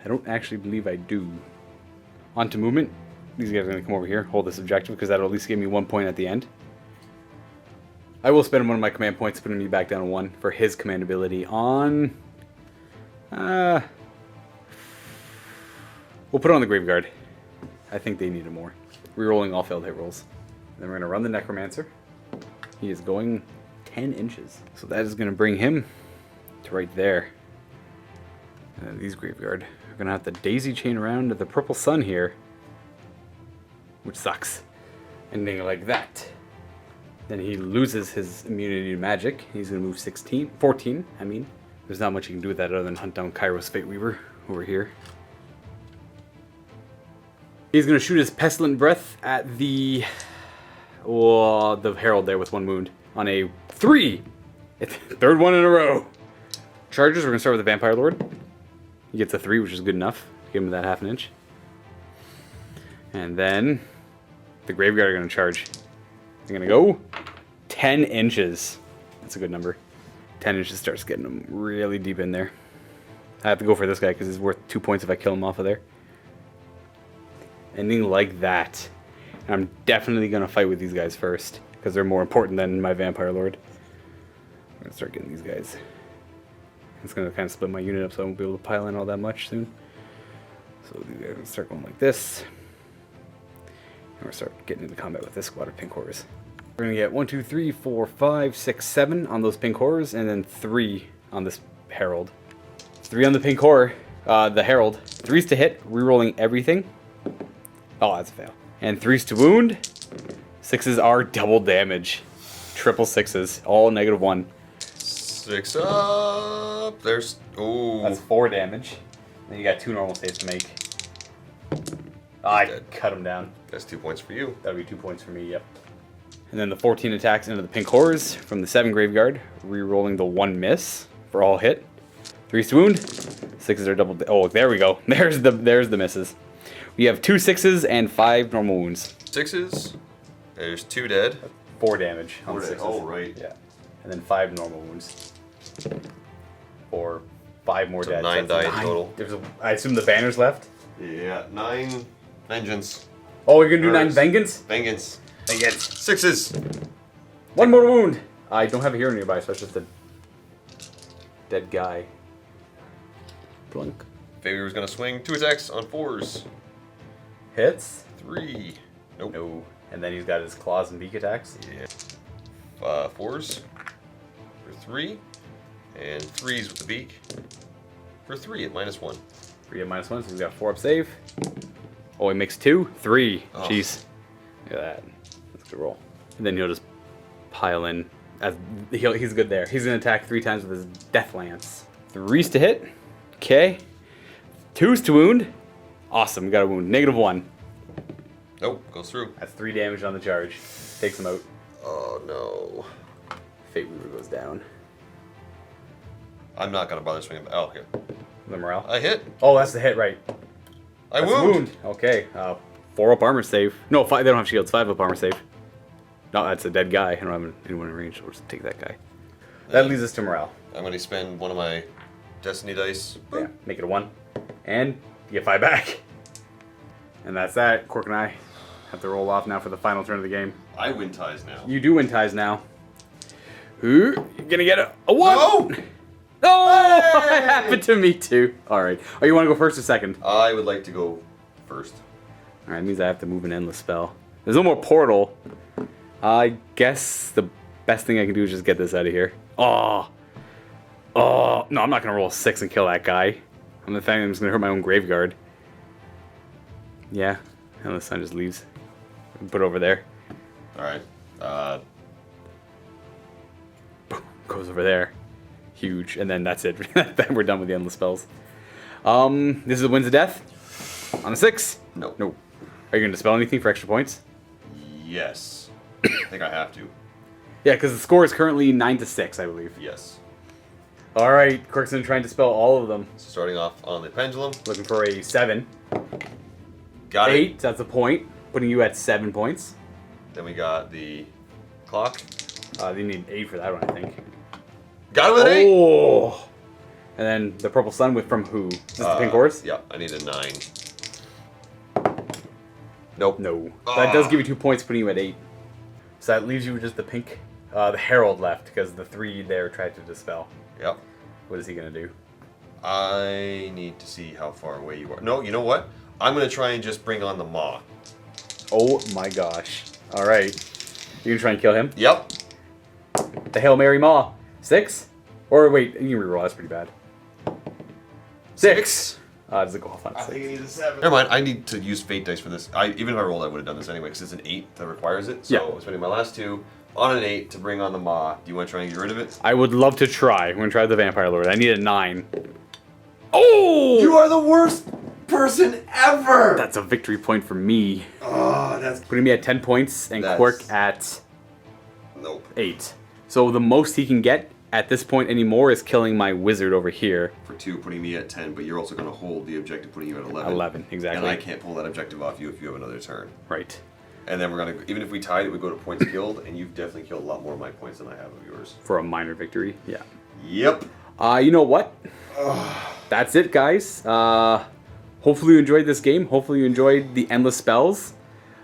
I don't actually believe I do. On to movement. These guys are going to come over here, hold this objective, because that'll at least give me 1 point at the end. I will spend one of my command points, putting me back down to 1 for his command ability on... we'll put it on the Graveguard. I think they need it more. Rerolling all failed hit rolls. Then we're going to run the Necromancer. He is going 10 inches. So that is going to bring him to right there. And then these Graveguard are going to have to daisy chain around to the purple sun here. Which sucks. Ending like that. Then he loses his immunity to magic. He's going to move 14, I mean. There's not much you can do with that other than hunt down Kairos Fate Weaver over here. He's going to shoot his Pestilent Breath at the Herald there with 1 wound on a 3. It's the 3rd one in a row. Charges, we're going to start with the Vampire Lord. He gets a 3, which is good enough. Give him that half an inch. And then the Graveguard are going to charge. They're going to go 10 inches. That's a good number. 10 inches starts getting him really deep in there. I have to go for this guy because he's worth 2 points if I kill him off of there. Ending like that. And I'm definitely going to fight with these guys first because they're more important than my Vampire Lord. I'm going to start getting these guys. It's going to kind of split my unit up so I won't be able to pile in all that much soon. So these guys are going to start going like this. And we're going to start getting into combat with this squad of pink horrors. We're going to get 1, 2, 3, 4, 5, 6, 7 on those pink horrors, and then 3 on this Herald. 3 on the pink horror, the Herald. 3's to hit, rerolling everything. Oh, that's a fail. And 3's to wound. 6's are double damage. Triple 6's, all -1.
6 up. There's... Ooh.
That's 4 damage. Then you got 2 normal saves to make. I cut him down.
That's 2 points for you.
That'll be 2 points for me, yep. And then the 14 attacks into the pink horrors from the 7 Graveguard, re-rolling the 1 miss for all hit. 3's to wound. 6's are double. Oh, there we go. There's the misses. We have 2 6s and 5 normal wounds.
6s. There's 2 dead.
4 damage on
4
the
dead.
6s.
Oh, right.
Yeah. And then 5 normal wounds. Or 5 more
So
dead.
9
that's
die in total.
I assume the banner's left.
Yeah, 9 vengeance.
Oh, you're gonna do 9
Nerves.
vengeance?
Vengeance.
Vengeance.
6s.
1 more wound. I don't have a hero nearby, so it's just a dead guy. Blunk.
Favor's gonna swing 2 attacks on 4s.
Hits.
3. Nope.
No. And then he's got his claws and beak attacks.
Yeah. 4s for 3. And 3s with the beak for 3 at -1.
3 at -1, so he's got 4 up save. Oh, he makes 2? 3.
Oh.
Jeez. Look at that. That's a good roll. And then he'll just pile in. He's good there. He's going to attack 3 times with his Death Lance. 3's to hit. Okay. 2's to wound. Awesome. We got a wound. -1.
Nope, goes through.
That's 3 damage on the charge. Takes him out.
Oh no.
Fate Weaver goes down.
I'm not gonna bother swinging. Oh, here.
The morale.
I hit.
Oh, that's the hit, right.
I
That's a
wound.
Okay. 4 up armor save. No, 5. They don't have shields. 5 up armor save. No, that's a dead guy. I don't have anyone in range, so we'll just take that guy. That leads us to morale.
I'm gonna spend one of my destiny dice.
Yeah, make it a 1. And you get 5 back. And that's that. Quirk and I have to roll off now for the final turn of the game.
I win ties now.
You do win ties now. Ooh, you're gonna get a 1!
No!
Oh!
Hey!
It happened to me too. Alright. Oh, you wanna go first or second?
I would like to go first.
Alright, means I have to move an endless spell. There's no more portal. I guess the best thing I can do is just get this out of here. Oh! Oh! No, I'm not gonna roll a 6 and kill that guy. I'm just gonna hurt my own graveyard. Yeah, and the sun just leaves. Put it over there.
Alright.
Goes over there. Huge. And then that's it. Then we're done with the endless spells. This is the Winds of Death. On a 6?
No.
No. Are you going to dispel anything for extra points?
Yes. I think I have to.
Yeah, because the score is currently 9-6, I believe.
Yes.
Alright, Quirk's going to try and dispel all of them.
Starting off on the pendulum.
Looking for a 7.
Got
8,
it.
that's a point. Putting you at 7 points.
Then we got the clock.
You need 8 for that one, I think.
Got it with an 8.
Oh! And then the Purple Sun with from who? Is this the pink horse?
Yeah, I need a 9. Nope.
No. That does give you 2 points, putting you at 8. So that leaves you with just the pink, the Herald left, because the 3 there tried to dispel.
Yep.
What is he going to do?
I need to see how far away you are. No, you know what? I'm going to try and just bring on the Maw.
Oh my gosh. Alright. You going to try and kill him?
Yep.
The Hail Mary Maw. 6? Or wait, you can reroll, that's pretty bad. 6! Does it go off on 6?
I think it needs a 7. Never mind, I need to use fate dice for this. Even if I rolled, I would have done this anyway, because it's an 8 that requires it. So
Yeah.
I'm spending my last 2 on an 8 to bring on the Maw. Do you want to try and get rid of it?
I would love to try. I'm going to try the Vampire Lord. I need a 9. Oh!
You are the worst person ever!
That's a victory point for me.
Oh, that's...
Putting me at 10 points and
That's-
Quirk at
Nope.
8. So the most he can get at this point anymore is killing my wizard over here.
For 2, putting me at 10, but you're also going to hold the objective, putting you at 11.
11, exactly.
And I can't pull that objective off you if you have another turn.
Right.
And then we're going to, even if we tied it, we go to points killed, and you've definitely killed a lot more of my points than I have of yours.
For a minor victory, yeah.
Yep.
You know what? That's it, guys. Hopefully you enjoyed this game. Hopefully you enjoyed the endless spells.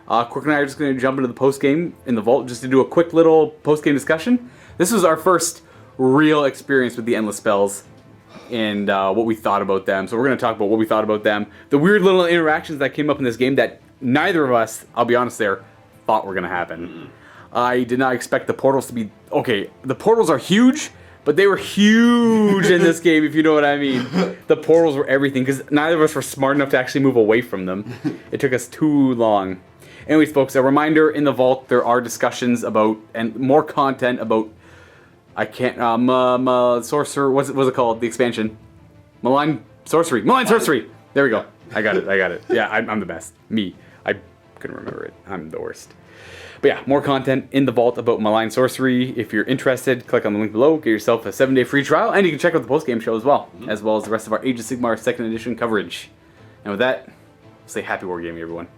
Quirk and I are just going to jump into the post-game in the vault just to do a quick little post-game discussion. This was our first real experience with the endless spells and what we thought about them. So we're going to talk about what we thought about them. The weird little interactions that came up in this game that neither of us, I'll be honest there, thought were going to happen. I did not expect the portals to be... Okay, the portals are huge, but they were huge in this game, if you know what I mean. The portals were everything, because neither of us were smart enough to actually move away from them. It took us too long. Anyways, folks, a reminder, in the vault, there are discussions about, and more content about, I can't, Sorcerer, what's it called, the expansion? Malign Sorcery. Malign Sorcery! There we go. I got it. Yeah, I'm the best. Me. I couldn't remember it. I'm the worst. But yeah, more content in the vault about Malign Sorcery. If you're interested, click on the link below, get yourself a 7-day free trial, and you can check out the post-game show as well, as well as the rest of our Age of Sigmar 2nd edition coverage. And with that, say happy wargaming, everyone.